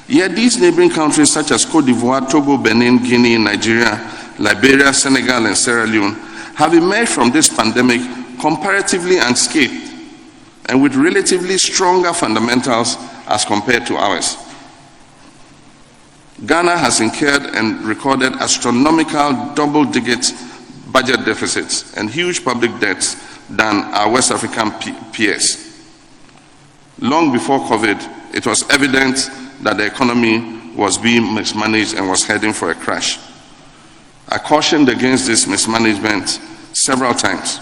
E: Yet these neighboring countries such as Cote d'Ivoire, Togo, Benin, Guinea, Nigeria, Liberia, Senegal, and Sierra Leone have emerged from this pandemic comparatively unscathed and with relatively stronger fundamentals as compared to ours. Ghana has incurred and recorded astronomical double-digit budget deficits and huge public debts than our West African peers. Long before COVID, it was evident that the economy was being mismanaged and was heading for a crash. I cautioned against this mismanagement several times.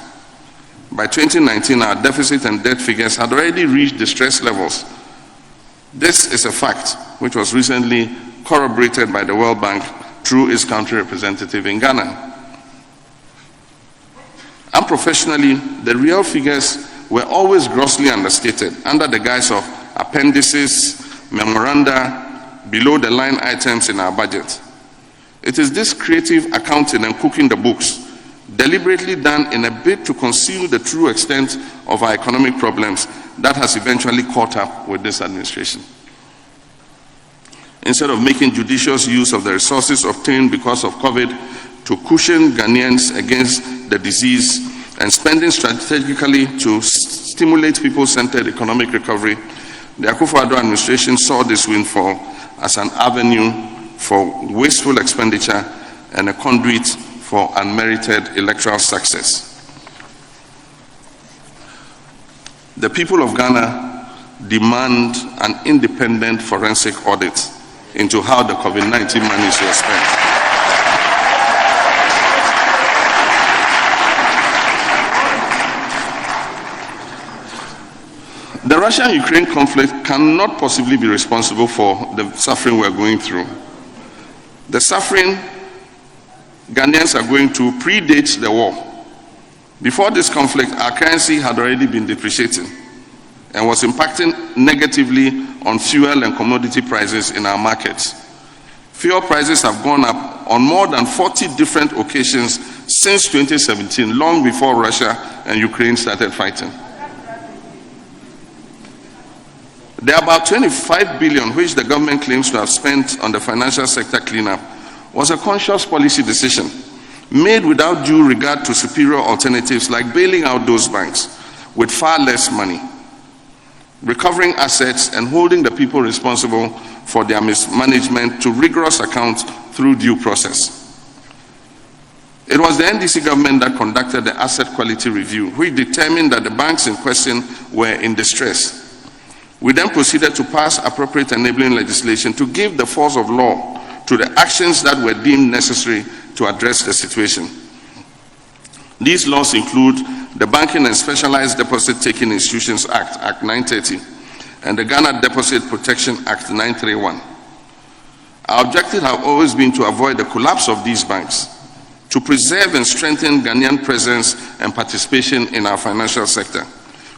E: By 2019, our deficit and debt figures had already reached distress levels. This is a fact which was recently corroborated by the World Bank through its country representative in Ghana. Unprofessionally, the real figures were always grossly understated under the guise of appendices, memoranda, below-the-line items in our budget. It is this creative accounting and cooking the books, deliberately done in a bid to conceal the true extent of our economic problems, that has eventually caught up with this administration. Instead of making judicious use of the resources obtained because of COVID to cushion Ghanaians against the disease and spending strategically to stimulate people-centered economic recovery, the Akufo-Addo administration saw this windfall as an avenue for wasteful expenditure and a conduit for unmerited electoral success. The people of Ghana demand an independent forensic audit into how the COVID-19 monies were spent. The Russia-Ukraine conflict cannot possibly be responsible for the suffering we are going through. The suffering Ghanaians are going through predates the war. Before this conflict, our currency had already been depreciating and was impacting negatively on fuel and commodity prices in our markets. Fuel prices have gone up on more than 40 different occasions since 2017, long before Russia and Ukraine started fighting. The about 25 billion which the government claims to have spent on the financial sector cleanup was a conscious policy decision made without due regard to superior alternatives like bailing out those banks with far less money, recovering assets and holding the people responsible for their mismanagement to rigorous account through due process. It was the NDC government that conducted the asset quality review, which determined that the banks in question were in distress. We then proceeded to pass appropriate enabling legislation to give the force of law to the actions that were deemed necessary to address the situation. These laws include the Banking and Specialized Deposit Taking Institutions Act, Act 930, and the Ghana Deposit Protection Act 931. Our objective has always been to avoid the collapse of these banks, to preserve and strengthen Ghanaian presence and participation in our financial sector,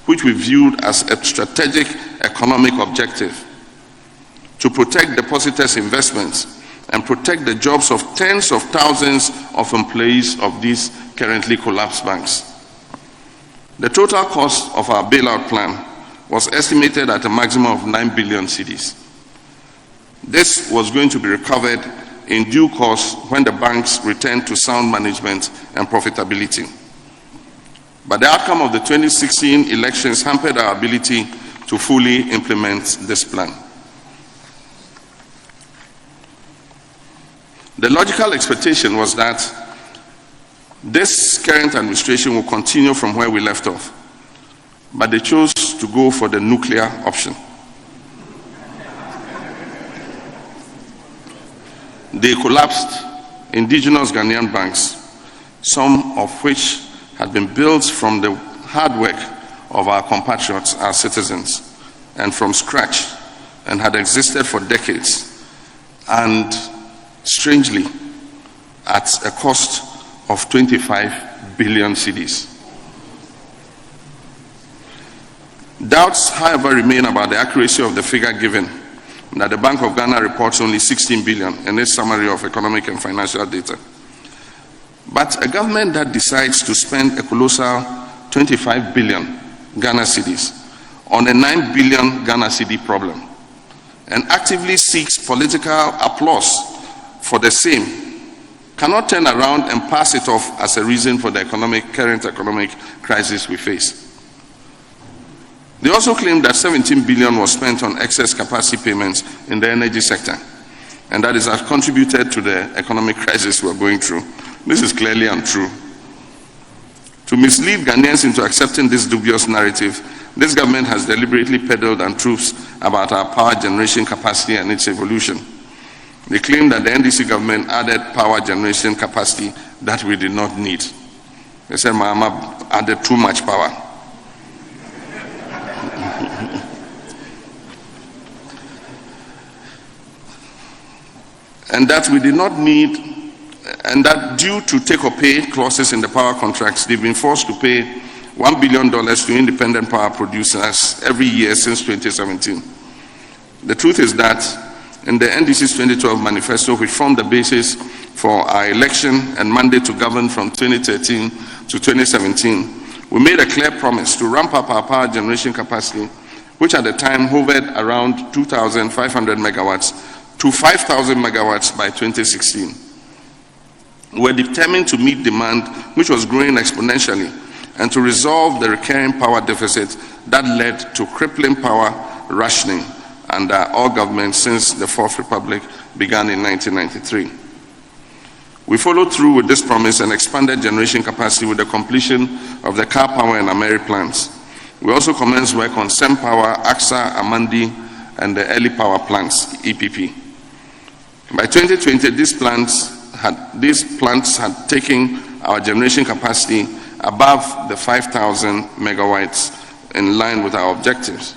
E: which we viewed as a strategic economic objective, to protect depositors' investments and protect the jobs of tens of thousands of employees of these currently collapsed banks. The total cost of our bailout plan was estimated at a maximum of 9 billion cedis. This was going to be recovered in due course when the banks returned to sound management and profitability. But the outcome of the 2016 elections hampered our ability to fully implement this plan. The logical expectation was that this current administration will continue from where we left off, but they chose to go for the nuclear option. They collapsed indigenous Ghanaian banks, some of which had been built from the hard work of our compatriots, our citizens, and from scratch, and had existed for decades, and strangely, at a cost of 25 billion cedis. Doubts, however, remain about the accuracy of the figure given, that the Bank of Ghana reports only 16 billion in its summary of economic and financial data. But a government that decides to spend a colossal 25 billion Ghana cedis on a 9 billion Ghana cedi problem and actively seeks political applause for the same cannot turn around and pass it off as a reason for the current economic crisis we face. They also claim that 17 billion was spent on excess capacity payments in the energy sector, and that has contributed to the economic crisis we're going through. This is clearly untrue. To mislead Ghanaians into accepting this dubious narrative, this government has deliberately peddled untruths about our power generation capacity and its evolution. They claim that the NDC government added power generation capacity that we did not need. They said Mahama added too much power. And that we did not need, and that due to take-or-pay clauses in the power contracts, they've been forced to pay $1 billion to independent power producers every year since 2017. The truth is that in the NDC's 2012 manifesto, which formed the basis for our election and mandate to govern from 2013 to 2017, we made a clear promise to ramp up our power generation capacity, which at the time hovered around 2,500 megawatts, to 5,000 megawatts by 2016. We were determined to meet demand, which was growing exponentially, and to resolve the recurring power deficit that led to crippling power rationing under all governments since the Fourth Republic began in 1993. We followed through with this promise and expanded generation capacity with the completion of the Car Power and Ameri plants. We also commenced work on SemPower, AXA, Amandi, and the early power plants, EPP. By 2020, these plants had taken our generation capacity above the 5,000 megawatts, in line with our objectives.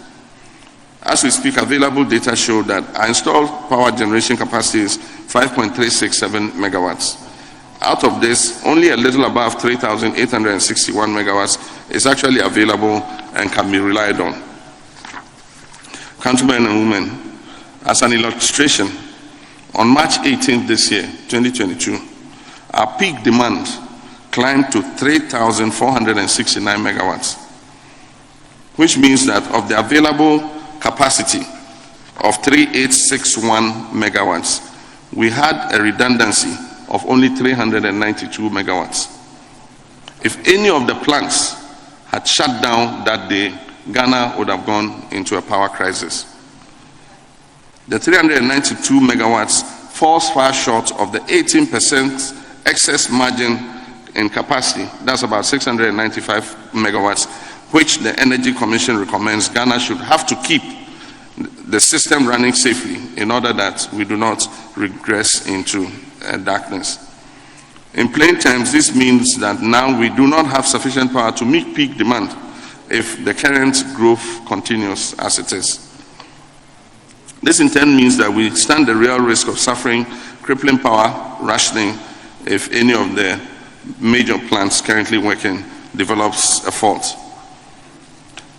E: As we speak, available data show that our installed power generation capacity is 5.367 megawatts. Out of this, only a little above 3,861 megawatts is actually available and can be relied on. Countrymen and women, as an illustration, on March 18th this year, 2022, our peak demand climbed to 3,469 megawatts, which means that of the available capacity of 3,861 megawatts, we had a redundancy of only 392 megawatts. If any of the plants had shut down that day, Ghana would have gone into a power crisis. The 392 megawatts falls far short of the 18% excess margin in capacity, that's about 695 megawatts, which the Energy Commission recommends Ghana should have to keep the system running safely in order that we do not regress into darkness. In plain terms, this means that now we do not have sufficient power to meet peak demand if the current growth continues as it is. This in turn means that we stand the real risk of suffering crippling power rationing if any of the major plants currently working develops a fault.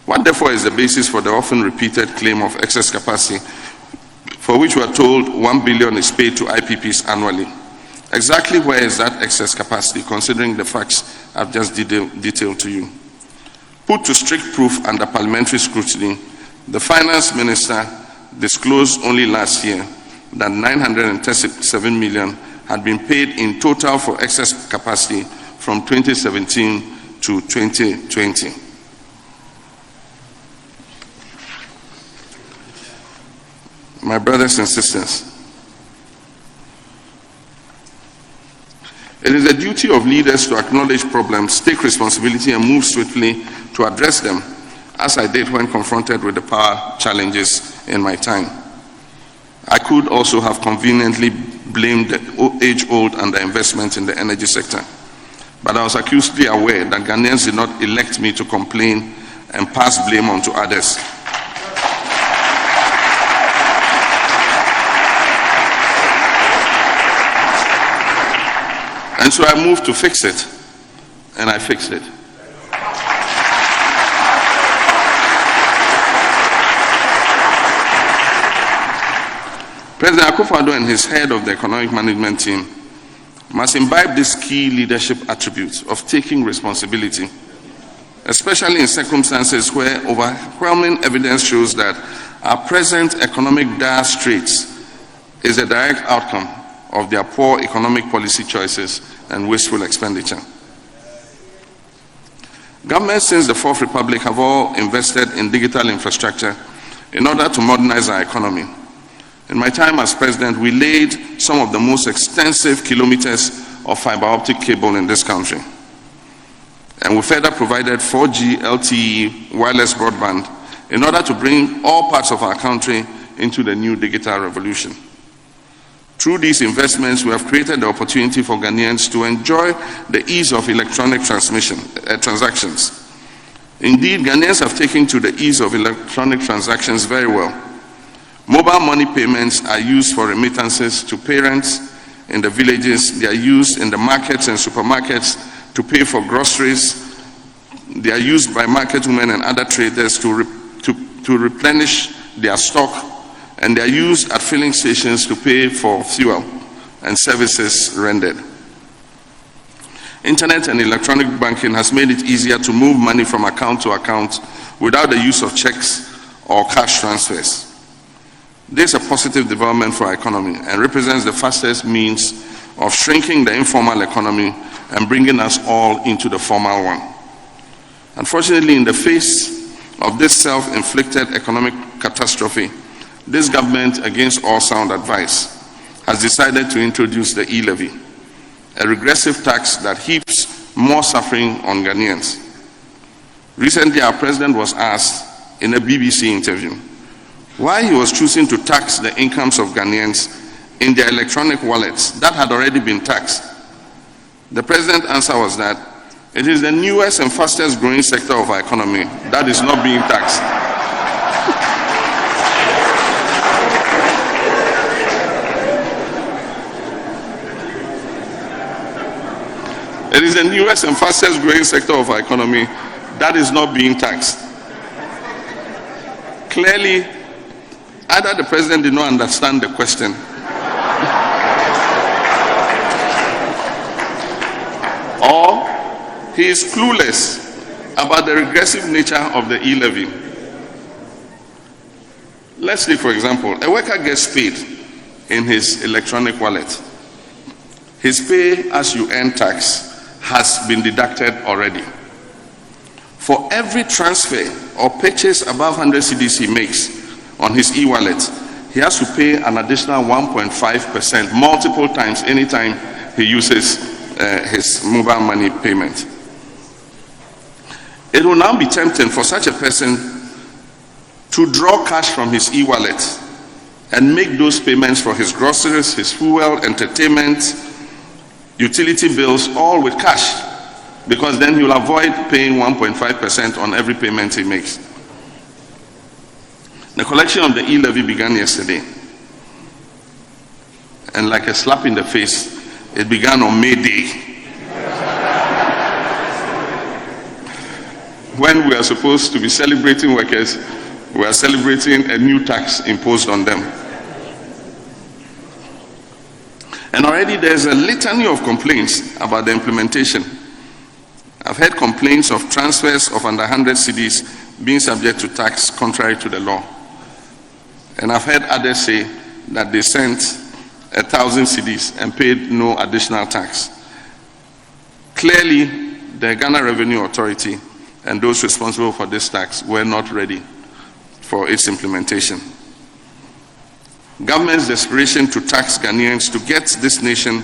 E: What therefore is the basis for the often repeated claim of excess capacity, for which we are told 1 billion is paid to IPPs annually? Exactly where is that excess capacity, considering the facts I've just detailed to you? Put to strict proof under parliamentary scrutiny, the finance minister disclosed only last year that 937 million had been paid in total for excess capacity from 2017 to 2020. My brothers and sisters, it is the duty of leaders to acknowledge problems, take responsibility, and move swiftly to address them, as I did when confronted with the power challenges in my time. I could also have conveniently blamed the age-old underinvestment in the energy sector, but I was acutely aware that Ghanaians did not elect me to complain and pass blame on to others. And so I moved to fix it, and I fixed it. President Akufo-Addo and his head of the economic management team must imbibe this key leadership attribute of taking responsibility, especially in circumstances where overwhelming evidence shows that our present economic dire straits is a direct outcome of their poor economic policy choices and wasteful expenditure. Governments since the Fourth Republic have all invested in digital infrastructure in order to modernize our economy. In my time as president, we laid some of the most extensive kilometers of fiber optic cable in this country. And we further provided 4G LTE wireless broadband in order to bring all parts of our country into the new digital revolution. Through these investments, we have created the opportunity for Ghanaians to enjoy the ease of electronic transactions. Indeed, Ghanaians have taken to the ease of electronic transactions very well. Mobile money payments are used for remittances to parents in the villages. They are used in the markets and supermarkets to pay for groceries. They are used by market women and other traders to replenish their stock, and they are used at filling stations to pay for fuel and services rendered. Internet and electronic banking has made it easier to move money from account to account without the use of checks or cash transfers. This is a positive development for our economy and represents the fastest means of shrinking the informal economy and bringing us all into the formal one. Unfortunately, in the face of this self-inflicted economic catastrophe, this government, against all sound advice, has decided to introduce the e-levy, a regressive tax that heaps more suffering on Ghanaians. Recently, our president was asked in a BBC interview why he was choosing to tax the incomes of Ghanaians in their electronic wallets that had already been taxed. The president's answer was that it is the newest and fastest growing sector of our economy that is not being taxed. It is the newest and fastest growing sector of our economy that is not being taxed. Clearly, either the president did not understand the question, or he is clueless about the regressive nature of the e-levy. Let's take, for example, a worker gets paid in his electronic wallet. His pay as you earn tax has been deducted already. For every transfer or purchase above 100 cedis he makes on his e-wallet, he has to pay an additional 1.5% multiple times anytime he uses his mobile money payment. It will now be tempting for such a person to draw cash from his e-wallet and make those payments for his groceries, his fuel, entertainment, utility bills, all with cash, because then he will avoid paying 1.5% on every payment he makes. The collection of the e-levy began yesterday, and like a slap in the face, it began on May Day, when we are supposed to be celebrating workers. We are celebrating a new tax imposed on them. And already there's a litany of complaints about the implementation. I've heard complaints of transfers of under 100 cedis being subject to tax contrary to the law. And I've heard others say that they sent 1,000 cedis and paid no additional tax. Clearly, the Ghana Revenue Authority and those responsible for this tax were not ready for its implementation. Government's desperation to tax Ghanaians to get this nation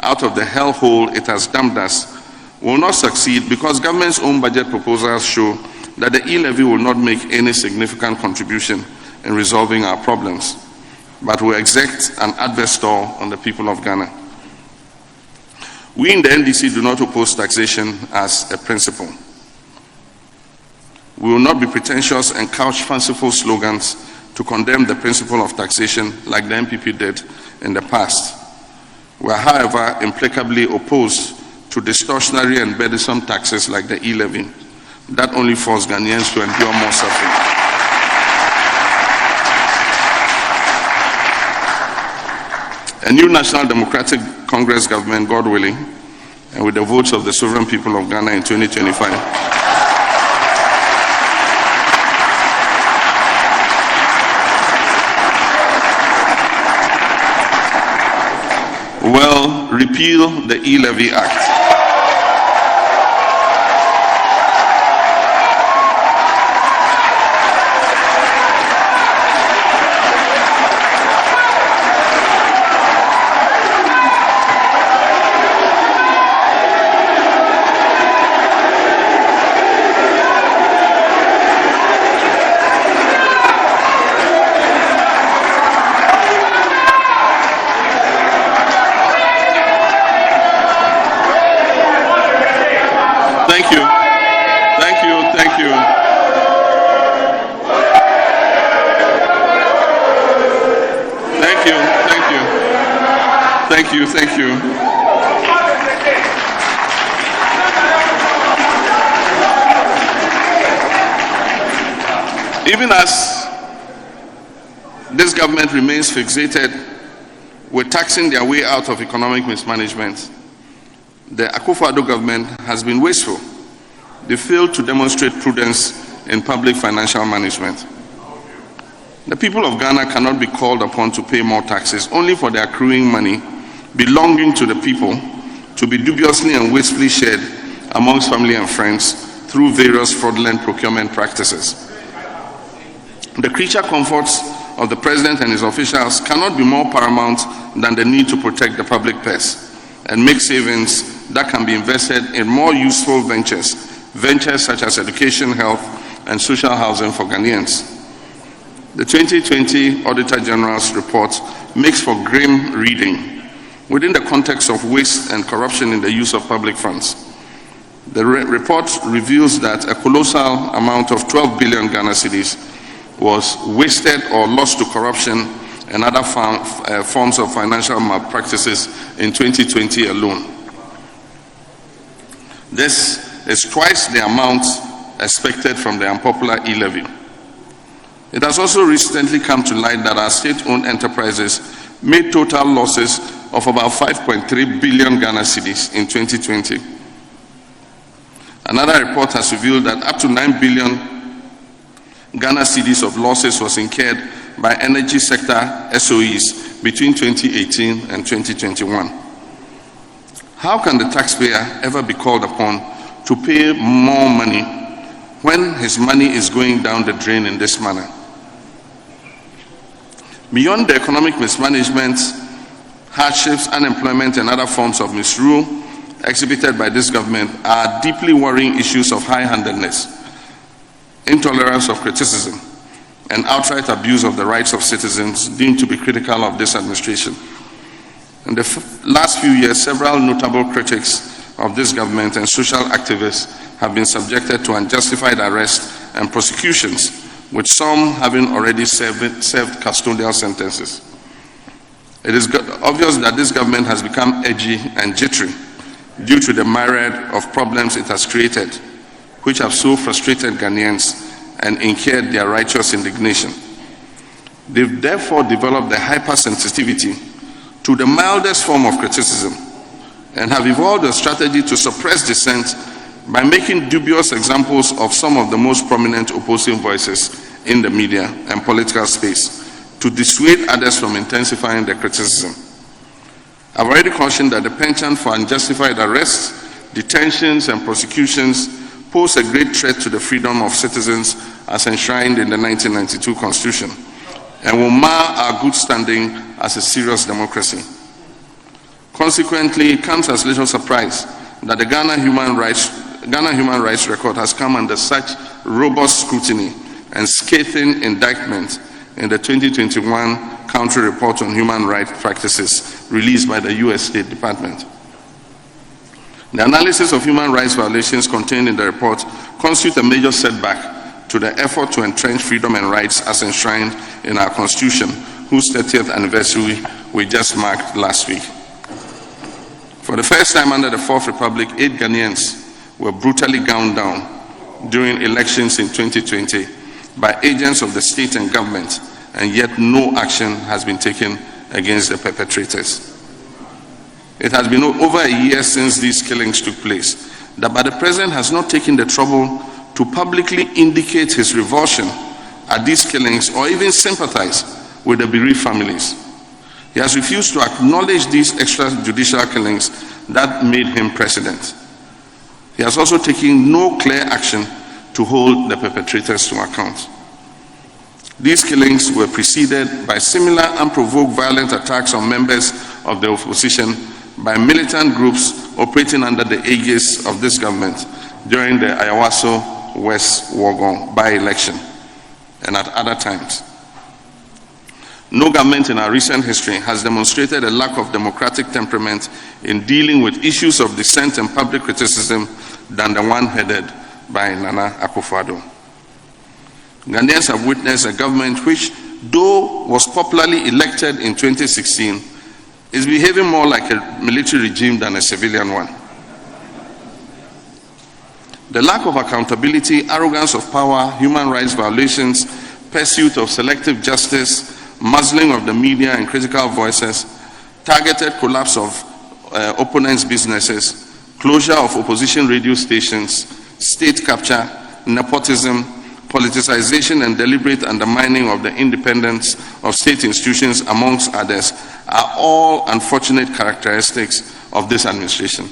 E: out of the hellhole it has dumped us will not succeed, because government's own budget proposals show that the e-levy will not make any significant contribution in resolving our problems, but will exert an adverse toll on the people of Ghana. We in the NDC do not oppose taxation as a principle. We will not be pretentious and couch fanciful slogans to condemn the principle of taxation like the NPP did in the past. We are, however, implacably opposed to distortionary and burdensome taxes like the e-levy that only force Ghanaians to endure more suffering. A new National Democratic Congress government, God willing, and with the votes of the sovereign people of Ghana in 2025, will repeal the e-levy act. Thank you. Thank you. Thank you. Thank you. Thank you. Thank you. Thank you. Even as this government remains fixated with taxing their way out of economic mismanagement, the Akufo-Addo government has been wasteful. They failed to demonstrate prudence in public financial management. The people of Ghana cannot be called upon to pay more taxes only for the accruing money belonging to the people to be dubiously and wastefully shared amongst family and friends through various fraudulent procurement practices. The creature comforts of the president and his officials cannot be more paramount than the need to protect the public purse and make savings that can be invested in more useful ventures ventures such as education, health, and social housing for Ghanaians. The 2020 Auditor General's report makes for grim reading within the context of waste and corruption in the use of public funds. The report reveals that a colossal amount of 12 billion Ghana cedis was wasted or lost to corruption and other forms of financial malpractices in 2020 alone. This is twice the amount expected from the unpopular e-levy. It has also recently come to light that our state-owned enterprises made total losses of about 5.3 billion Ghana cedis in 2020. Another report has revealed that up to 9 billion Ghana cedis of losses was incurred by energy sector SOEs between 2018 and 2021. How can the taxpayer ever be called upon to pay more money when his money is going down the drain in this manner? Beyond the economic mismanagement, hardships, unemployment, and other forms of misrule exhibited by this government are deeply worrying issues of high-handedness, intolerance of criticism, and outright abuse of the rights of citizens deemed to be critical of this administration. In the last few years, several notable critics of this government and social activists have been subjected to unjustified arrest and prosecutions, with some having already served custodial sentences. It is obvious that this government has become edgy and jittery due to the myriad of problems it has created, which have so frustrated Ghanaians and incurred their righteous indignation. They've therefore developed a hypersensitivity to the mildest form of criticism and have evolved a strategy to suppress dissent by making dubious examples of some of the most prominent opposing voices in the media and political space to dissuade others from intensifying their criticism. I've already cautioned that the penchant for unjustified arrests, detentions, and prosecutions pose a great threat to the freedom of citizens as enshrined in the 1992 Constitution and will mar our good standing as a serious democracy. Consequently, it comes as little surprise that the Ghana human rights record has come under such robust scrutiny and scathing indictment in the 2021 Country Report on Human Rights Practices released by the U.S. State Department. The analysis of human rights violations contained in the report constitutes a major setback to the effort to entrench freedom and rights as enshrined in our Constitution, whose 30th anniversary we just marked last week. For the first time under the Fourth Republic, 8 Ghanaians were brutally gunned down during elections in 2020 by agents of the state and government, and yet no action has been taken against the perpetrators. It has been over a year since these killings took place, but the President has not taken the trouble to publicly indicate his revulsion at these killings or even sympathize with the bereaved families. He has refused to acknowledge these extrajudicial killings that made him President. He has also taken no clear action to hold the perpetrators to account. These killings were preceded by similar unprovoked violent attacks on members of the opposition by militant groups operating under the aegis of this government during the Ayawaso West Wuogon by-election and at other times. No government in our recent history has demonstrated a lack of democratic temperament in dealing with issues of dissent and public criticism than the one headed by Nana Akufo-Addo. Ghanaians have witnessed a government which, though was popularly elected in 2016, is behaving more like a military regime than a civilian one. The lack of accountability, arrogance of power, human rights violations, pursuit of selective justice, muzzling of the media and critical voices, targeted collapse of opponents' businesses, closure of opposition radio stations, state capture, nepotism, politicization and deliberate undermining of the independence of state institutions, amongst others, are all unfortunate characteristics of this administration.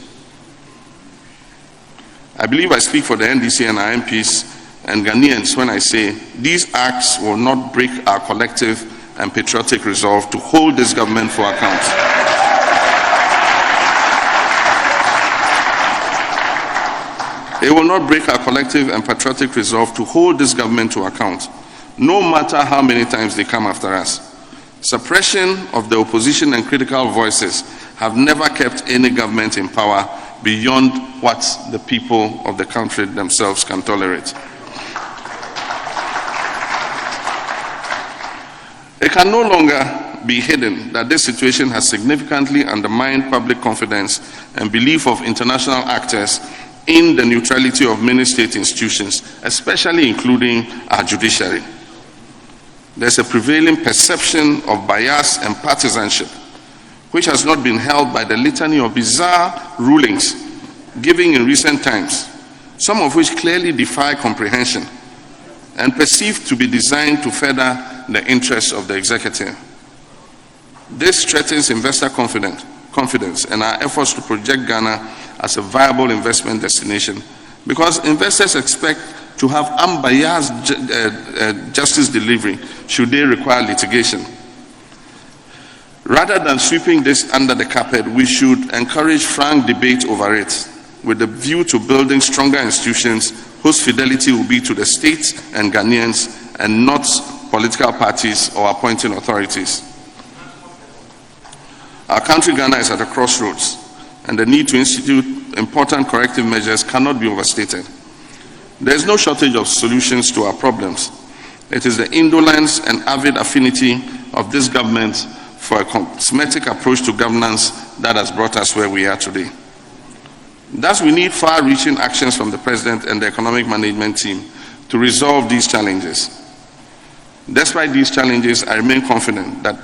E: I believe I speak for the NDC and our MPs and Ghanaians when I say these acts will not break our collective and patriotic resolve to hold this government for account. It will not break our collective and patriotic resolve to hold this government to account, no matter how many times they come after us. Suppression of the opposition and critical voices have never kept any government in power beyond what the people of the country themselves can tolerate. It can no longer be hidden that this situation has significantly undermined public confidence and belief of international actors in the neutrality of many state institutions, especially including our judiciary. There's a prevailing perception of bias and partisanship, which has not been held by the litany of bizarre rulings given in recent times, some of which clearly defy comprehension and perceived to be designed to further the interests of the executive. This threatens investor confidence and our efforts to project Ghana as a viable investment destination, because investors expect to have unbiased justice delivery should they require litigation. Rather than sweeping this under the carpet, we should encourage frank debate over it, with a view to building stronger institutions whose fidelity will be to the state and Ghanaians and not political parties or appointing authorities. Our country, Ghana, is at a crossroads, and the need to institute important corrective measures cannot be overstated. There is no shortage of solutions to our problems. It is the indolence and avid affinity of this government for a cosmetic approach to governance that has brought us where we are today. Thus, we need far-reaching actions from the President and the economic management team to resolve these challenges. Despite these challenges, I remain confident that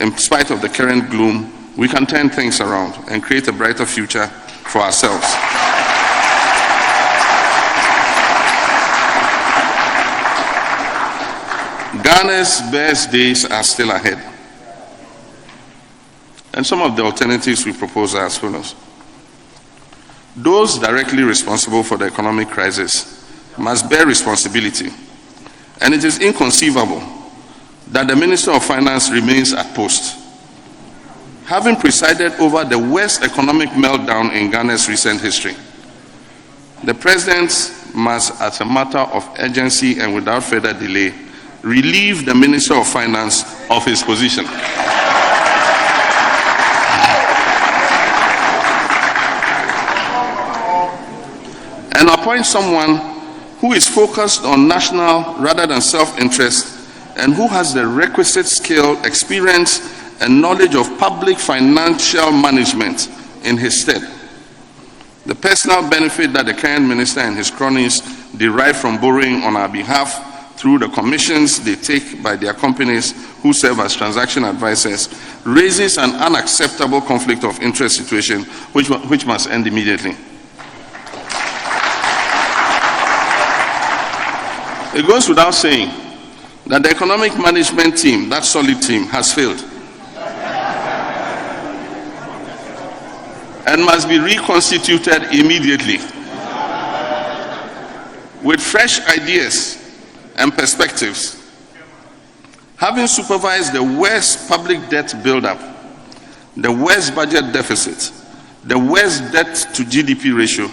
E: in spite of the current gloom, we can turn things around and create a brighter future for ourselves. Ghana's best days are still ahead. And some of the alternatives we propose are as follows. Those directly responsible for the economic crisis must bear responsibility, and it is inconceivable that the Minister of Finance remains at post. Having presided over the worst economic meltdown in Ghana's recent history, the President must, as a matter of urgency and without further delay, relieve the Minister of Finance of his position. And appoint someone who is focused on national rather than self-interest and who has the requisite skill, experience, and knowledge of public financial management in his stead. The personal benefit that the current minister and his cronies derive from borrowing on our behalf through the commissions they take by their companies who serve as transaction advisors raises an unacceptable conflict of interest situation which must end immediately. It goes without saying that the economic management team, that solid team, has failed and must be reconstituted immediately with fresh ideas and perspectives. Having supervised the worst public debt buildup, the worst budget deficit, the worst debt to GDP ratio,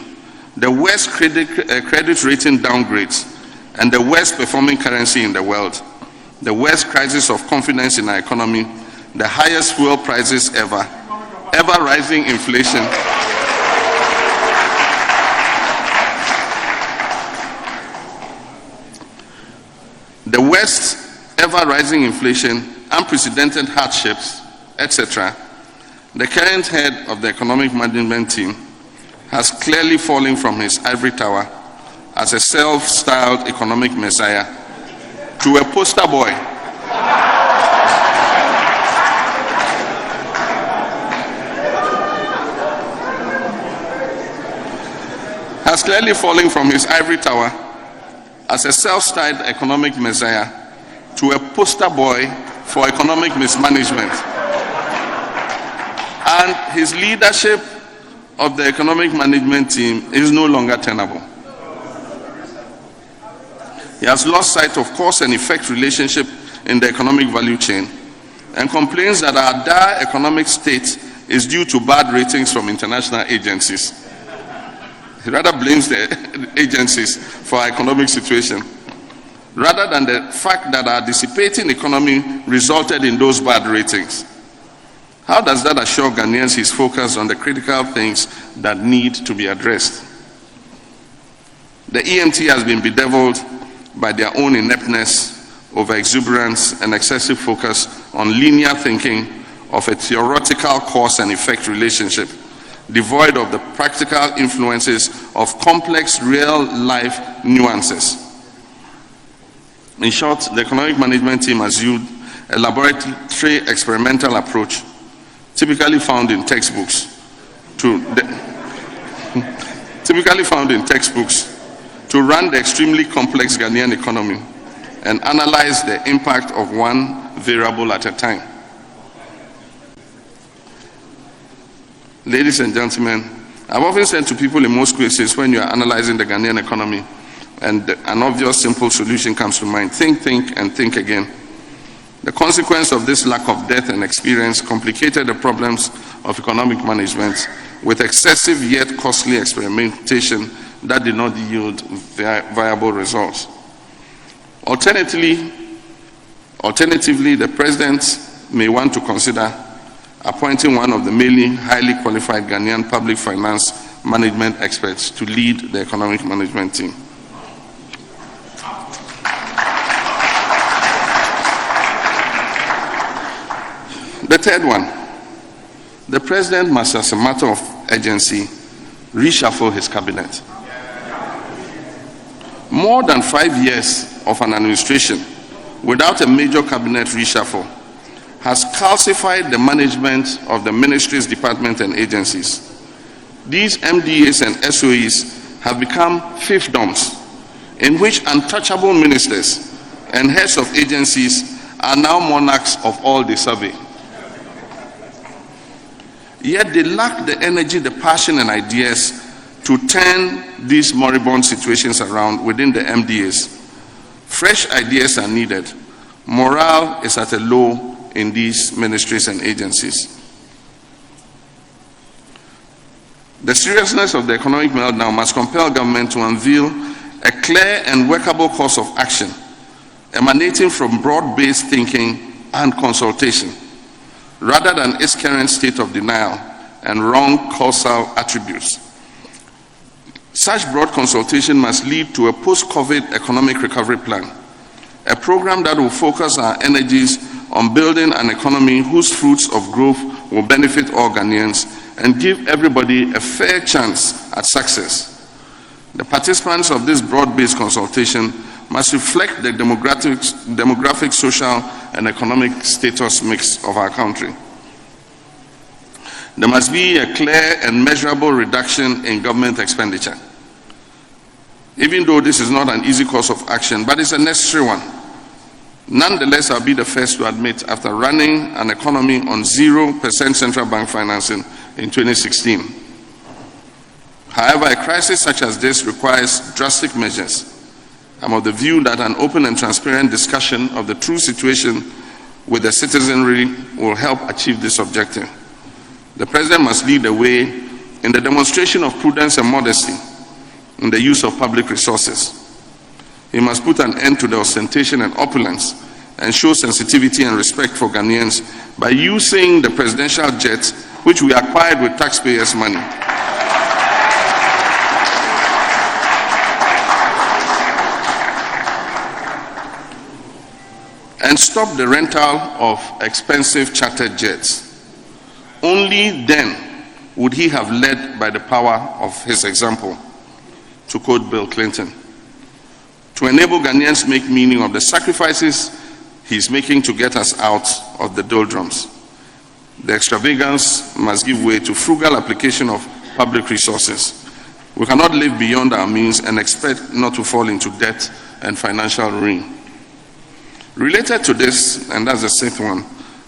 E: the worst credit rating downgrades, and the worst performing currency in the world, the worst crisis of confidence in our economy, the highest fuel prices ever rising inflation, the worst ever rising inflation, unprecedented hardships, etc., the current head of the economic management team has clearly fallen from his ivory tower as a self-styled economic messiah to a poster boy has clearly fallen from his ivory tower as a self-styled economic messiah to a poster boy for economic mismanagement. And his leadership of the economic management team is no longer tenable. He has lost sight of cause and effect relationship in the economic value chain and complains that our dire economic state is due to bad ratings from international agencies. He rather blames the agencies for our economic situation, rather than the fact that our dissipating economy resulted in those bad ratings. How does that assure Ghanaians he's focused on the critical things that need to be addressed? The EMT has been bedeviled by their own ineptness, over-exuberance, and excessive focus on linear thinking of a theoretical cause and effect relationship, devoid of the practical influences of complex real-life nuances. In short, the economic management team has used a laboratory experimental approach typically found in textbooks to run the extremely complex Ghanaian economy and analyze the impact of one variable at a time. Ladies and gentlemen, I've often said to people in most cases when you are analyzing the Ghanaian economy and an obvious simple solution comes to mind, think, and think again. The consequence of this lack of depth and experience complicated the problems of economic management with excessive yet costly experimentation that did not yield viable results. Alternatively, the President may want to consider appointing one of the many highly qualified Ghanaian public finance management experts to lead the economic management team. The third one, the President must, as a matter of urgency, reshuffle his cabinet. More than 5 years of an administration without a major cabinet reshuffle has calcified the management of the ministries, departments, and agencies. These MDAs and SOEs have become fiefdoms in which untouchable ministers and heads of agencies are now monarchs of all they survey. Yet they lack the energy, the passion, and ideas to turn these moribund situations around within the MDAs. Fresh ideas are needed. Morale is at a low in these ministries and agencies. The seriousness of the economic meltdown must compel government to unveil a clear and workable course of action emanating from broad-based thinking and consultation, rather than its current state of denial and wrong causal attributes. Such broad consultation must lead to a post-COVID economic recovery plan, a program that will focus our energies on building an economy whose fruits of growth will benefit all Ghanaians and give everybody a fair chance at success. The participants of this broad-based consultation must reflect the demographic, social, and economic status mix of our country. There must be a clear and measurable reduction in government expenditure. Even though this is not an easy course of action, but it's a necessary one. Nonetheless, I'll be the first to admit, after running an economy on 0% central bank financing in 2016. However, a crisis such as this requires drastic measures. I'm of the view that an open and transparent discussion of the true situation with the citizenry will help achieve this objective. The President must lead the way in the demonstration of prudence and modesty in the use of public resources. He must put an end to the ostentation and opulence and show sensitivity and respect for Ghanaians by using the presidential jet, which we acquired with taxpayers' money. And stop the rental of expensive chartered jets. Only then would he have led by the power of his example, to quote Bill Clinton, to enable Ghanaians to make meaning of the sacrifices he's making to get us out of the doldrums. The extravagance must give way to frugal application of public resources. We cannot live beyond our means and expect not to fall into debt and financial ruin. Related to this, and that's the sixth one,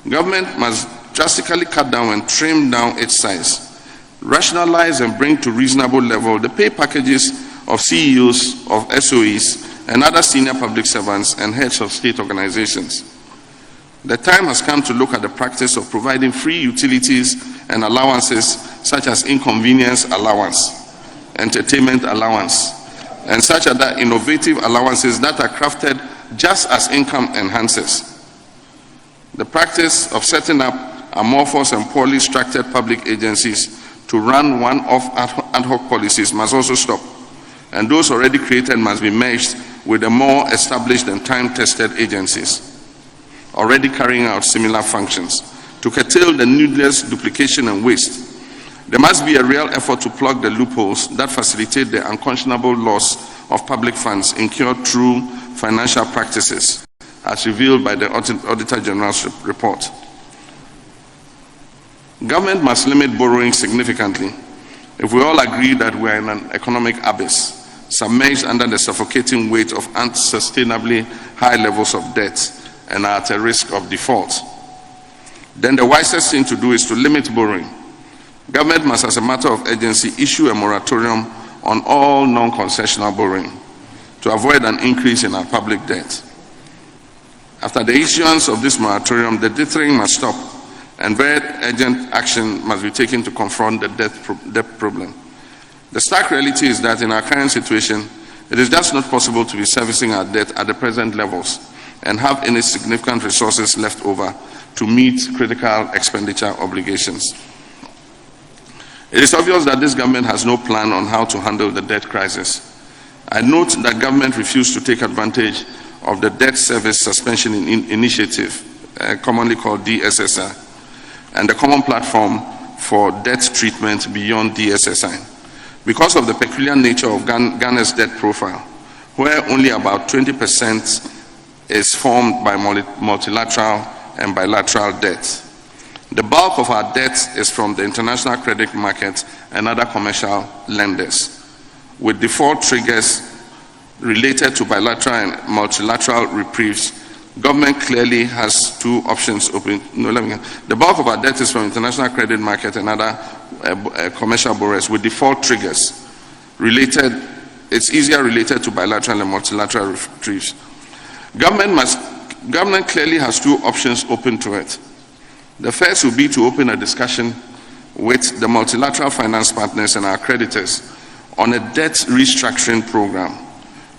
E: government must drastically cut down and trim down its size, rationalize and bring to reasonable level the pay packages of CEOs of SOEs and other senior public servants and heads of state organizations. The time has come to look at the practice of providing free utilities and allowances such as inconvenience allowance. entertainment allowance, and such other innovative allowances that are crafted just as income enhancers. The practice of setting up amorphous and poorly structured public agencies to run one-off ad hoc policies must also stop, and those already created must be merged with the more established and time-tested agencies already carrying out similar functions. To curtail the needless duplication and waste, there must be a real effort to plug the loopholes that facilitate the unconscionable loss of public funds incurred through financial practices, as revealed by the Auditor General's report. Government must limit borrowing significantly. If we all agree that we are in an economic abyss, submerged under the suffocating weight of unsustainably high levels of debt and are at a risk of default, then the wisest thing to do is to limit borrowing. Government must, as a matter of urgency, issue a moratorium on all non-concessional borrowing to avoid an increase in our public debt. After the issuance of this moratorium, the dithering must stop and very urgent action must be taken to confront the debt problem. The stark reality is that in our current situation, it is just not possible to be servicing our debt at the present levels and have any significant resources left over to meet critical expenditure obligations. It is obvious that this government has no plan on how to handle the debt crisis. I note that government refused to take advantage of the Debt Service Suspension Initiative, commonly called DSSI, and the Common Platform for Debt Treatment beyond DSSI. Because of the peculiar nature of Ghana's debt profile, where only about 20% is formed by multilateral and bilateral debt. The bulk of our debt is from the international credit market and other commercial lenders, with default triggers related to bilateral and multilateral reprieves. Government clearly has two options open. The bulk of our debt is from international credit market and other commercial borrowers with default triggers related. It's easier related to bilateral and multilateral reprieves. Government clearly has two options open to it. The first will be to open a discussion with the multilateral finance partners and our creditors on a debt restructuring program,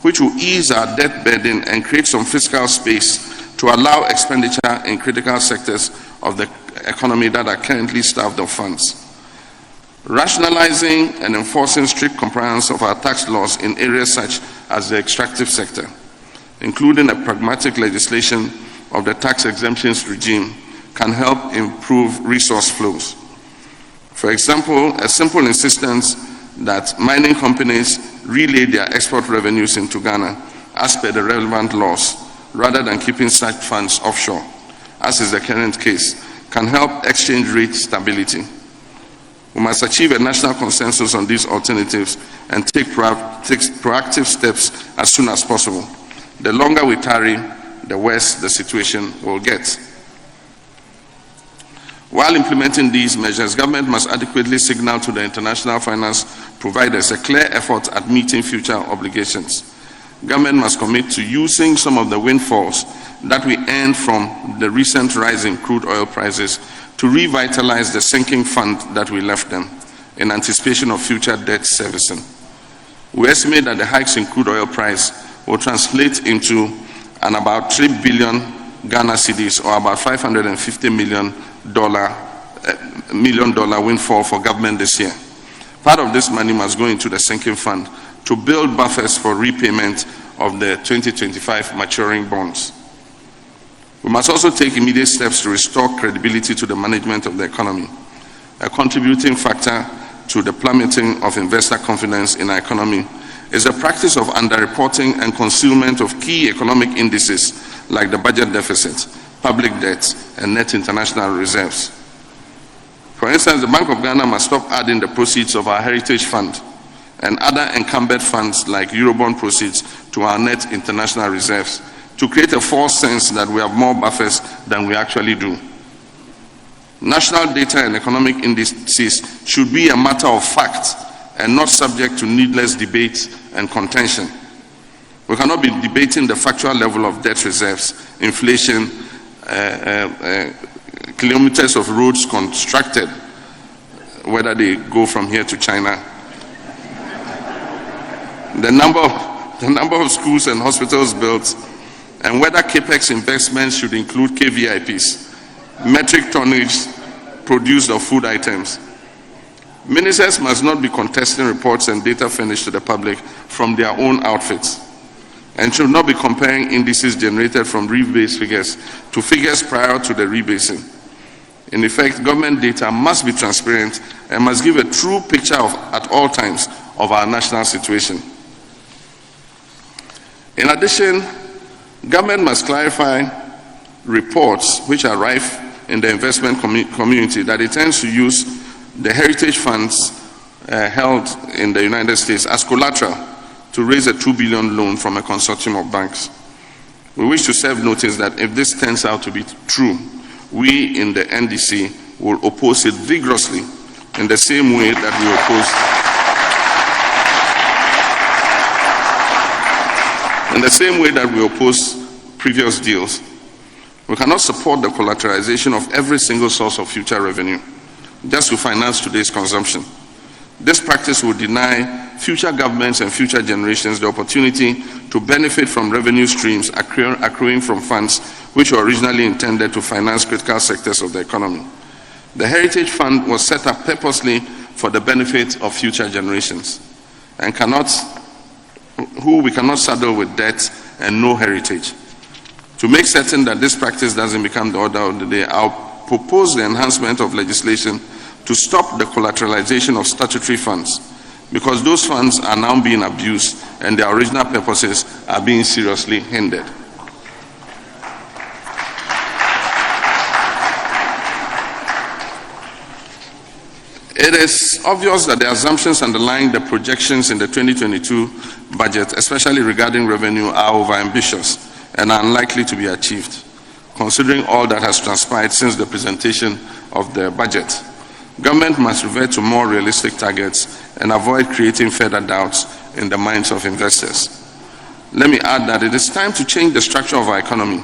E: which will ease our debt burden and create some fiscal space to allow expenditure in critical sectors of the economy that are currently starved of funds. Rationalizing and enforcing strict compliance of our tax laws in areas such as the extractive sector, including a pragmatic legislation of the tax exemptions regime, can help improve resource flows. For example, a simple insistence that mining companies relay their export revenues into Ghana as per the relevant laws, rather than keeping such funds offshore, as is the current case, can help exchange rate stability. We must achieve a national consensus on these alternatives and take proactive steps as soon as possible. The longer we tarry, the worse the situation will get. While implementing these measures, government must adequately signal to the international finance providers a clear effort at meeting future obligations. Government must commit to using some of the windfalls that we earned from the recent rise in crude oil prices to revitalize the sinking fund that we left them in anticipation of future debt servicing. We estimate that the hikes in crude oil price will translate into an about 3 billion Ghana cedis, or about $550 million windfall for government this year. Part of this money must go into the sinking fund to build buffers for repayment of the 2025 maturing bonds. We must also take immediate steps to restore credibility to the management of the economy. A contributing factor to the plummeting of investor confidence in our economy is the practice of underreporting and concealment of key economic indices like the budget deficit, public debt, and net international reserves. For instance, the Bank of Ghana must stop adding the proceeds of our Heritage Fund and other encumbered funds like Eurobond proceeds to our net international reserves to create a false sense that we have more buffers than we actually do. National data and economic indices should be a matter of fact and not subject to needless debate and contention. We cannot be debating the factual level of debt reserves, inflation, kilometers of roads constructed, whether they go from here to China. the number of schools and hospitals built, and whether CAPEX investments should include KVIPs, metric tonnage produced of food items. Ministers must not be contesting reports and data furnished to the public from their own outfits, and should not be comparing indices generated from rebase figures to figures prior to the rebasing. In effect, government data must be transparent and must give a true picture at all times of our national situation. In addition, government must clarify reports which are rife in the investment community that it tends to use the heritage funds held in the United States as collateral to raise a $2 billion loan from a consortium of banks. We wish to serve notice that if this turns out to be true, we in the NDC will oppose it vigorously in the same way that we oppose previous deals. We cannot support the collateralization of every single source of future revenue just to finance today's consumption. This practice will deny future governments and future generations the opportunity to benefit from revenue streams accruing from funds which were originally intended to finance critical sectors of the economy. The Heritage Fund was set up purposely for the benefit of future generations and we cannot saddle with debt and no heritage. To make certain that this practice doesn't become the order of the day, I'll propose the enhancement of legislation to stop the collateralization of statutory funds, because those funds are now being abused and their original purposes are being seriously hindered. It is obvious that the assumptions underlying the projections in the 2022 budget, especially regarding revenue, are overambitious and are unlikely to be achieved, considering all that has transpired since the presentation of the budget. Government must revert to more realistic targets and avoid creating further doubts in the minds of investors. Let me add that it is time to change the structure of our economy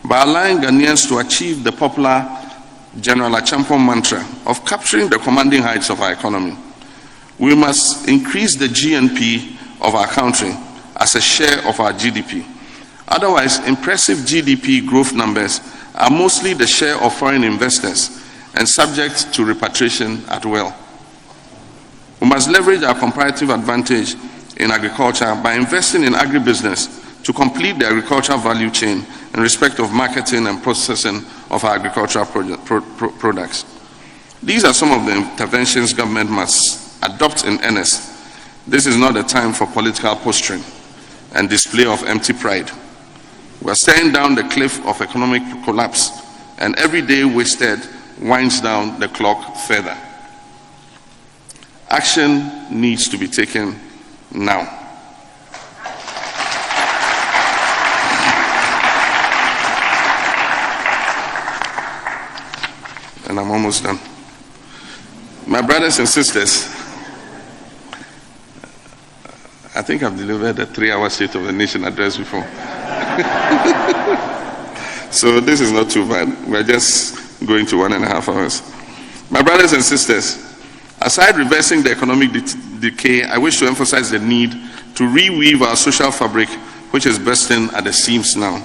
E: by allowing Ghanaians to achieve the popular General Achampong mantra of capturing the commanding heights of our economy. We must increase the GNP of our country as a share of our GDP. Otherwise, impressive GDP growth numbers are mostly the share of foreign investors and subject to repatriation at will. We must leverage our comparative advantage in agriculture by investing in agribusiness to complete the agricultural value chain in respect of marketing and processing of our agricultural products. These are some of the interventions government must adopt in earnest. This is not a time for political posturing and display of empty pride. We are staring down the cliff of economic collapse, and every day wasted winds down the clock further. Action needs to be taken now. And I'm almost done. My brothers and sisters, I think I've delivered a 3-hour State of the Nation address before. So this is not too bad. We're just going to 1.5 hours. My brothers and sisters, aside reversing the economic decay, I wish to emphasize the need to reweave our social fabric, which is bursting at the seams now.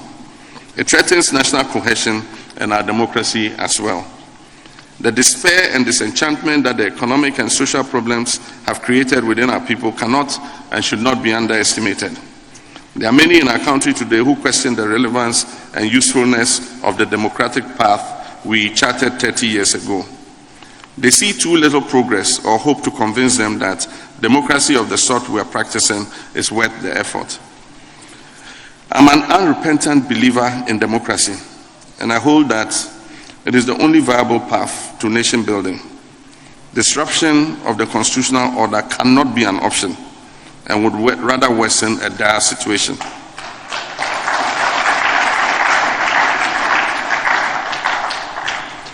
E: It threatens national cohesion and our democracy as well. The despair and disenchantment that the economic and social problems have created within our people cannot and should not be underestimated. There are many in our country today who question the relevance and usefulness of the democratic path we charted 30 years ago. They see too little progress or hope to convince them that democracy of the sort we are practicing is worth the effort. I'm an unrepentant believer in democracy, and I hold that it is the only viable path to nation building. Disruption of the constitutional order cannot be an option and would rather worsen a dire situation.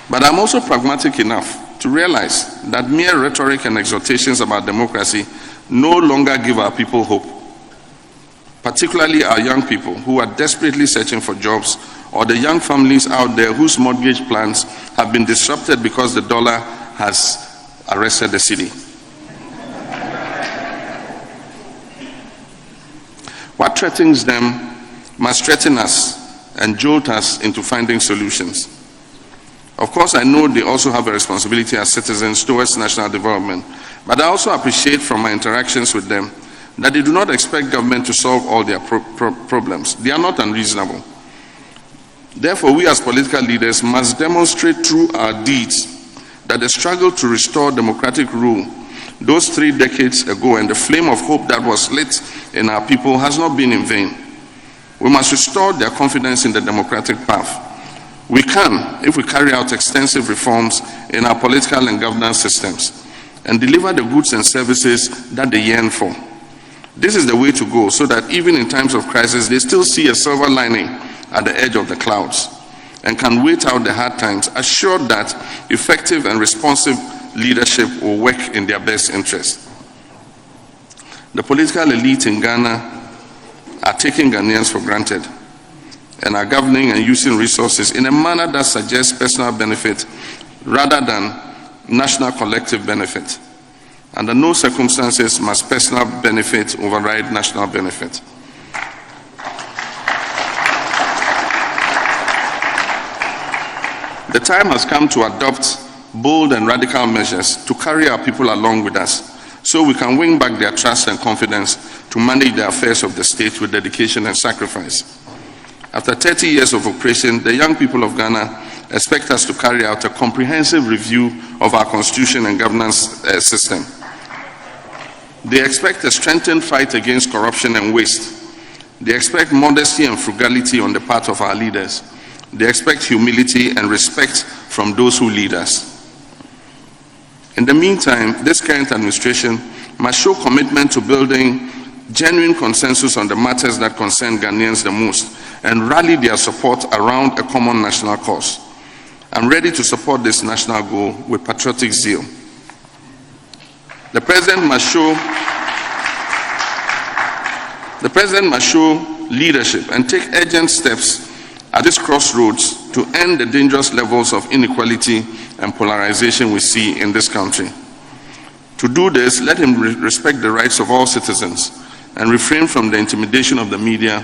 E: But I'm also pragmatic enough to realize that mere rhetoric and exhortations about democracy no longer give our people hope, particularly our young people who are desperately searching for jobs, or the young families out there whose mortgage plans have been disrupted because the dollar has arrested the city. What threatens them must threaten us and jolt us into finding solutions. Of course, I know they also have a responsibility as citizens towards national development, but I also appreciate from my interactions with them that they do not expect government to solve all their problems. They are not unreasonable. Therefore, we as political leaders must demonstrate through our deeds that the struggle to restore democratic rule those 3 decades ago and the flame of hope that was lit in our people has not been in vain. We must restore their confidence in the democratic path. We can if we carry out extensive reforms in our political and governance systems and deliver the goods and services that they yearn for. This is the way to go so that even in times of crisis, they still see a silver lining at the edge of the clouds and can wait out the hard times, assured that effective and responsive leadership will work in their best interest. The political elite in Ghana are taking Ghanaians for granted and are governing and using resources in a manner that suggests personal benefit rather than national collective benefit. Under no circumstances must personal benefit override national benefit. The time has come to adopt bold and radical measures to carry our people along with us so we can win back their trust and confidence to manage the affairs of the state with dedication and sacrifice. After 30 years of operation, the young people of Ghana expect us to carry out a comprehensive review of our constitution and governance system. They expect a strengthened fight against corruption and waste. They expect modesty and frugality on the part of our leaders. They expect humility and respect from those who lead us. In the meantime, this current administration must show commitment to building genuine consensus on the matters that concern Ghanaians the most and rally their support around a common national cause. I'm ready to support this national goal with patriotic zeal. The President must show leadership and take urgent steps at this crossroads to end the dangerous levels of inequality and polarization we see in this country. To do this, let him respect the rights of all citizens and refrain from the intimidation of the media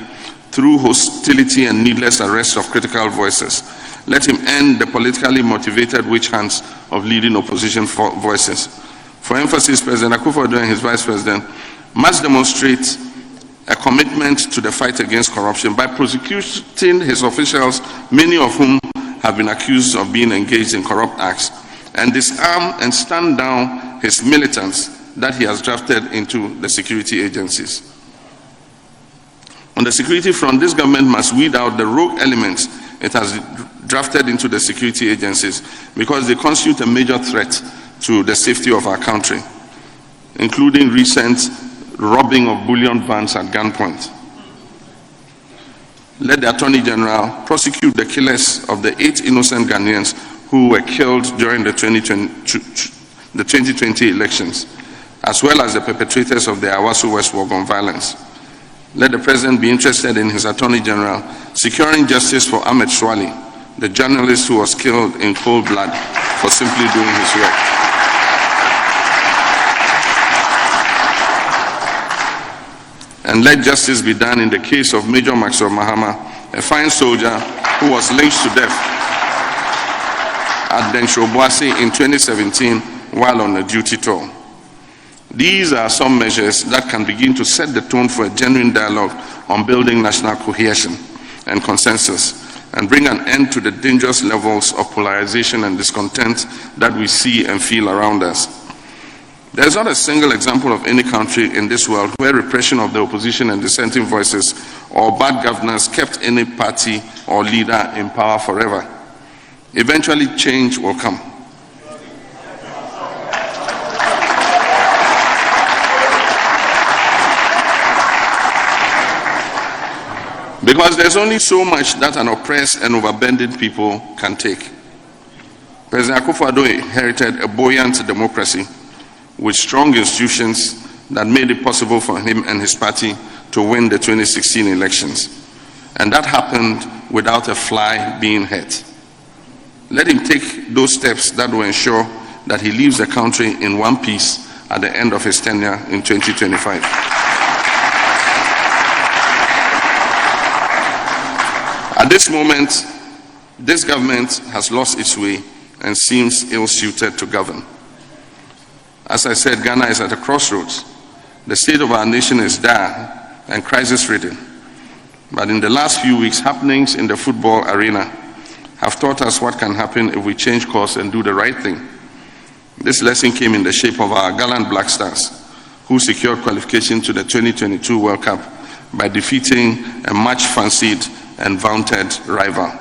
E: through hostility and needless arrest of critical voices. Let him end the politically motivated witch hunts of leading opposition voices. For emphasis, President Akufo-Addo and his Vice President must demonstrate a commitment to the fight against corruption by prosecuting his officials, many of whom have been accused of being engaged in corrupt acts, and disarm and stand down his militants that he has drafted into the security agencies. On the security front, this government must weed out the rogue elements it has drafted into the security agencies because they constitute a major threat to the safety of our country, including recent robbing of bullion vans at gunpoint. Let the Attorney General prosecute the killers of the 8 innocent Ghanaians who were killed during the 2020 elections, as well as the perpetrators of the Awasu West Wuogon violence. Let the President be interested in his Attorney General securing justice for Ahmed Swali, the journalist who was killed in cold blood for simply doing his work. And let justice be done in the case of Major Maxwell Mahama, a fine soldier who was lynched to death at Densho-Boase in 2017 while on a duty tour. These are some measures that can begin to set the tone for a genuine dialogue on building national cohesion and consensus and bring an end to the dangerous levels of polarization and discontent that we see and feel around us. There is not a single example of any country in this world where repression of the opposition and dissenting voices or bad governance kept any party or leader in power forever. Eventually, change will come. Because there's only so much that an oppressed and overburdened people can take. President Akufo-Addo inherited a buoyant democracy with strong institutions that made it possible for him and his party to win the 2016 elections. And that happened without a fly being hurt. Let him take those steps that will ensure that he leaves the country in one piece at the end of his tenure in 2025. this moment, this government has lost its way and seems ill-suited to govern. As I said, Ghana is at a crossroads. The state of our nation is dire and crisis-ridden. But in the last few weeks, happenings in the football arena have taught us what can happen if we change course and do the right thing. This lesson came in the shape of our gallant Black Stars, who secured qualification to the 2022 World Cup by defeating a much-fancied and vaunted rival.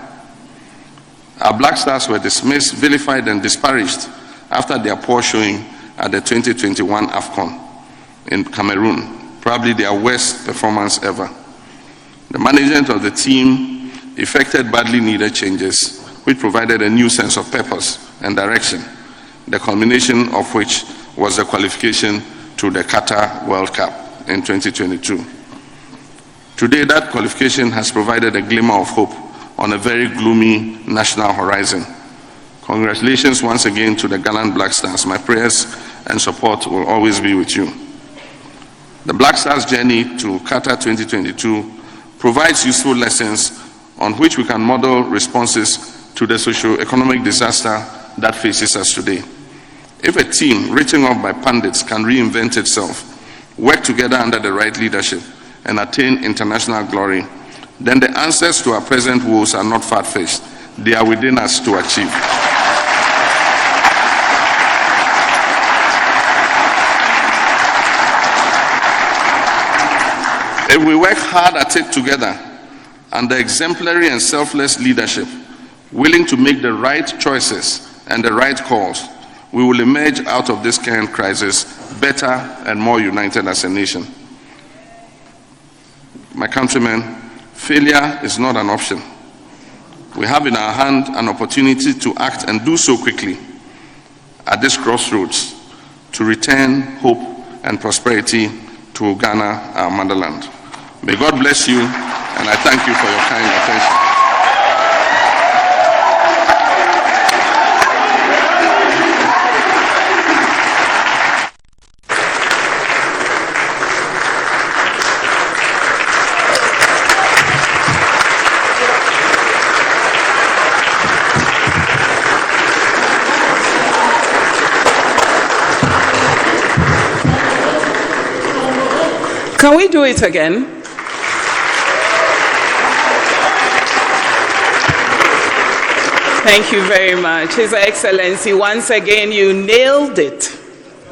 E: Our Black Stars were dismissed, vilified, and disparaged after their poor showing at the 2021 AFCON in Cameroon, probably their worst performance ever. The management of the team effected badly needed changes, which provided a new sense of purpose and direction, the culmination of which was the qualification to the Qatar World Cup in 2022. Today, that qualification has provided a glimmer of hope on a very gloomy national horizon. Congratulations once again to the gallant Black Stars. My prayers and support will always be with you. The Black Stars' journey to Qatar 2022 provides useful lessons on which we can model responses to the socio-economic disaster that faces us today. If a team written off by pundits can reinvent itself, work together under the right leadership, and attain international glory, then the answers to our present woes are not far-fetched. They are within us to achieve. If we work hard at it together, under exemplary and selfless leadership, willing to make the right choices and the right calls, we will emerge out of this current crisis better and more united as a nation. My countrymen, failure is not an option. We have in our hand an opportunity to act and do so quickly at this crossroads to return hope and prosperity to Ghana, our motherland. May God bless you, and I thank you for your kind attention.
B: Can we do it again? Thank you very much. His Excellency, once again, you nailed it.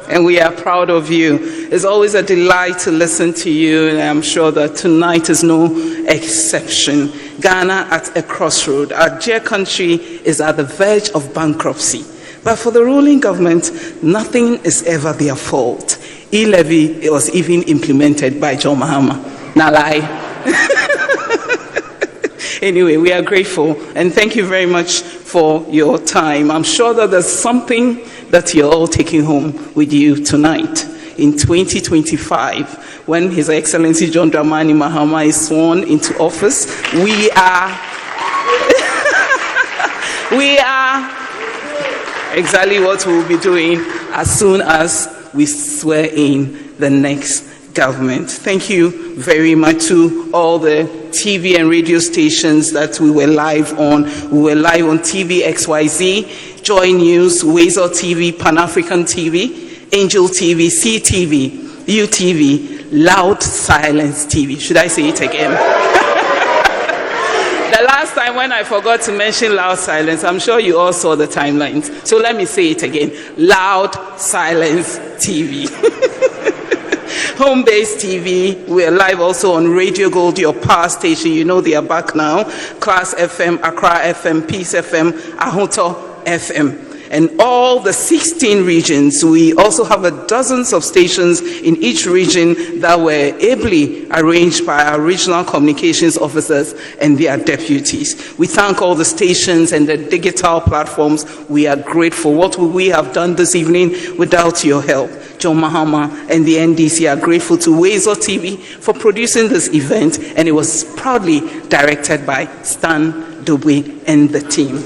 B: And we are proud of you. It's always a delight to listen to you, and I'm sure that tonight is no exception. Ghana at a crossroad. Our dear country is at the verge of bankruptcy. But for the ruling government, nothing is ever their fault. E-levy was even implemented by John Mahama. Nalai. Anyway, we are grateful, and thank you very much for your time. I'm sure that there's something that you're all taking home with you tonight. In 2025, when His Excellency John Dramani Mahama is sworn into office, we are exactly what we'll be doing as soon as we swear in the next government. Thank you very much to all the TV and radio stations that we were live on. We were live on TV XYZ, Joy News, Weasel TV, Pan-African TV, Angel TV, CTV, UTV, Loud Silence TV. Should I say it again? The last time when I forgot to mention Loud Silence, I'm sure you all saw the timelines. So let me say it again. Loud Silence TV. Home-based TV, we're live also on Radio Gold, your power station. You know they are back now. Class FM, Accra FM, Peace FM, Ahoto FM. And all the 16 regions, we also have dozens of stations in each region that were ably arranged by our regional communications officers and their deputies. We thank all the stations and the digital platforms. We are grateful. What would we have done this evening without your help? John Mahama and the NDC are grateful to Weasel TV for producing this event, and it was proudly directed by Stan Dubwe and the team.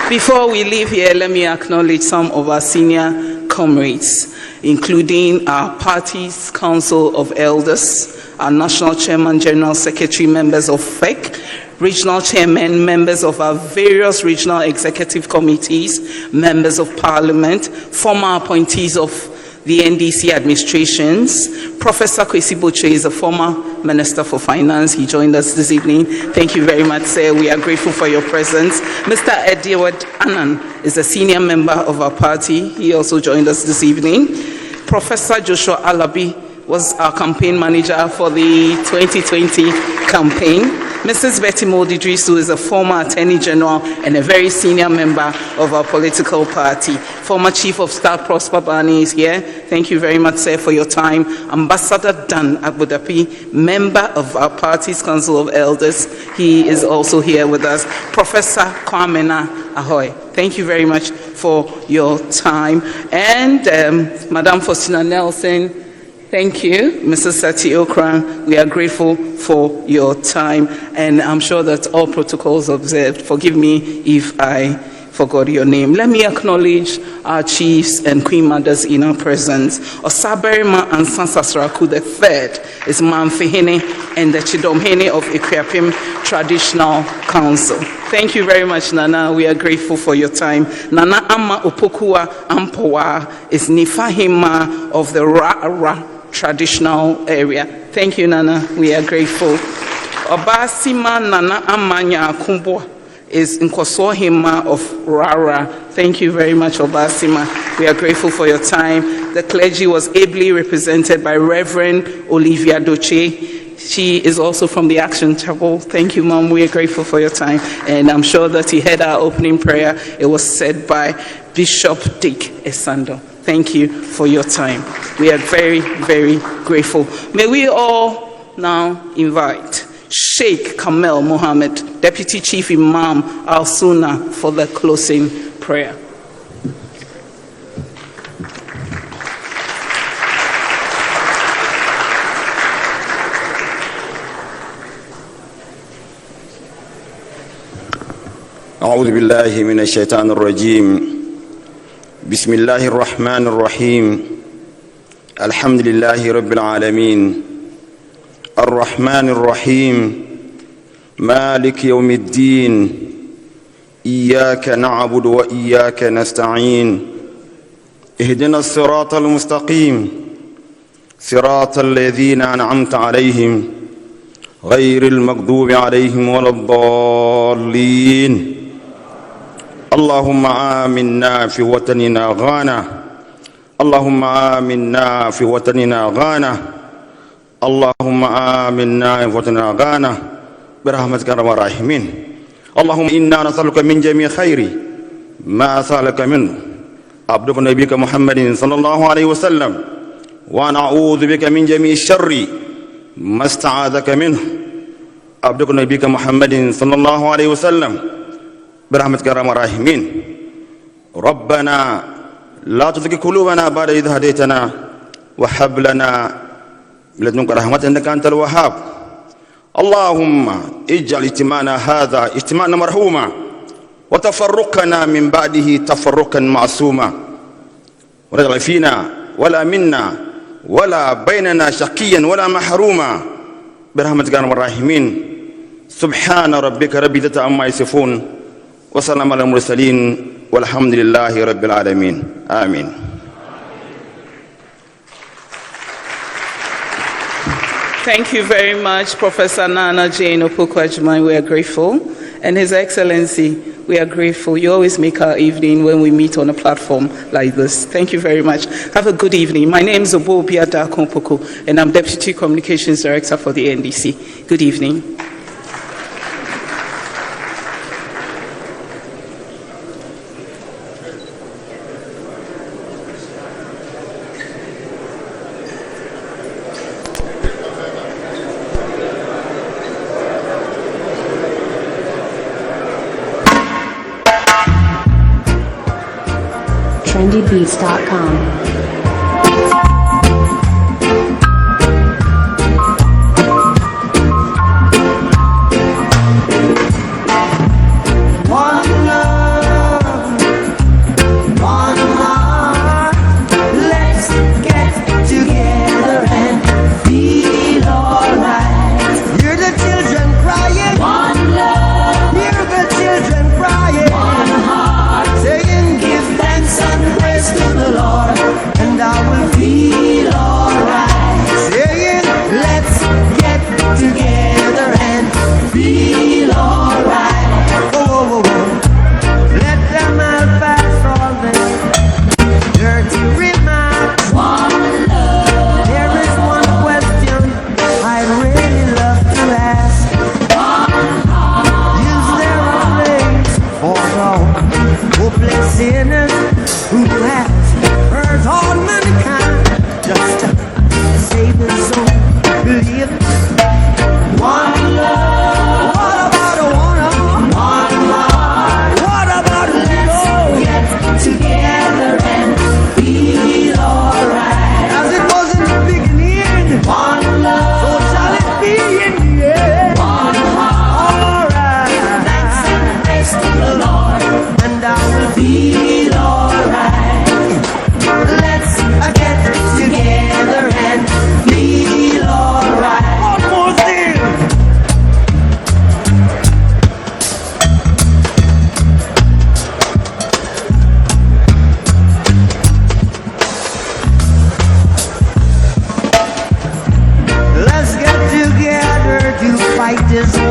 B: Before we leave here, let me acknowledge some of our senior comrades. including our party's Council of Elders, our National Chairman, General Secretary, members of FEC, regional chairmen, members of our various regional executive committees, members of parliament, former appointees of the NDC administrations. Professor Kwesi Boche is a former Minister for Finance. He joined us this evening. Thank you very much, sir. We are grateful for your presence. Mr. Edward Annan is a senior member of our party. He also joined us this evening. Professor Joshua Alabi was our campaign manager for the 2020 campaign. Mrs. Betty Moldidrisu is a former Attorney General and a very senior member of our political party. Former Chief of Staff Prosper Bani is here. Thank you very much, sir, for your time. Ambassador Dan Agbodapi, member of our party's Council of Elders. He is also here with us. Professor Kwamena Ahoy. Thank you very much for your time. And Madam Faustina Nelson, thank you, Mrs. Sati Okran. We are grateful for your time, and I'm sure that all protocols observed. Forgive me if I forgot your name. Let me acknowledge our chiefs and queen mothers in our presence. Osaberima and Sansasraku III is Manfihene and the Chidomhene of Ikriapim Traditional Council. Thank you very much, Nana. We are grateful for your time. Nana Ama Opokua Ampowa is Nifahima of the Ra traditional area. Thank you, Nana. We are grateful. Obasima Nana Amanya Kumbwa is Nkosohima of Rara. Thank you very much, Obasima. We are grateful for your time. The clergy was ably represented by Reverend Olivia Doche. She is also from the Action Chapel. Thank you, Mom. We are grateful for your time. And I'm sure that you heard our opening prayer. It was said by Bishop Dick Esando. Thank you for your time. We are very, very grateful. May we all now invite Sheikh Kamel Mohammed, Deputy Chief Imam Al Sunnah, for the closing prayer.
F: أعوذ بالله من الشيطان الرجيم بسم الله الرحمن الرحيم الحمد لله رب العالمين الرحمن الرحيم مالك يوم الدين إياك نعبد وإياك نستعين اهدنا الصراط المستقيم صراط الذين أنعمت عليهم غير المغضوب عليهم ولا الضالين اللهم آمنا في وطننا غانا اللهم آمنا في وطننا غانا اللهم آمنا في وطننا غانا برحمتك يا ارحم الراحمين اللهم إنا نسألك من جميع خير ما سألك منه عبدك نبيك محمد صلى الله عليه وسلم ونعوذ بك من جميع الشر ما استعاذك منه عبدك نبيك محمد صلى الله عليه وسلم برحمتك يا ارحم الراحمين ربنا لا تزغ قلوبنا بعد إذ هديتنا وهب لنا من لدنك رحمة إنك أنت الوهاب اللهم اجعل اجتماعنا هذا اجتماعنا مرحوما وتفرقنا من بعده تفرقا معصوما ولا تجعل فينا ولا منا ولا بيننا شقيا ولا محروما برحمتك يا ارحم الراحمين سبحان ربك رب العزة عما يصفون وسلام على المرسلين والحمد لله رب العالمين آمين.
B: Thank you very much, Professor Nana Jane Opoku-Agyemang. We are grateful. And His Excellency, we are grateful. You always make our evening when we meet on a platform like this. Thank you very much. Have a good evening. My name is Obobia Dakonpoku, and I'm Deputy Communications Director for the NDC. Good evening.
G: trendybeats.com.
H: One heart, let's
G: deserve.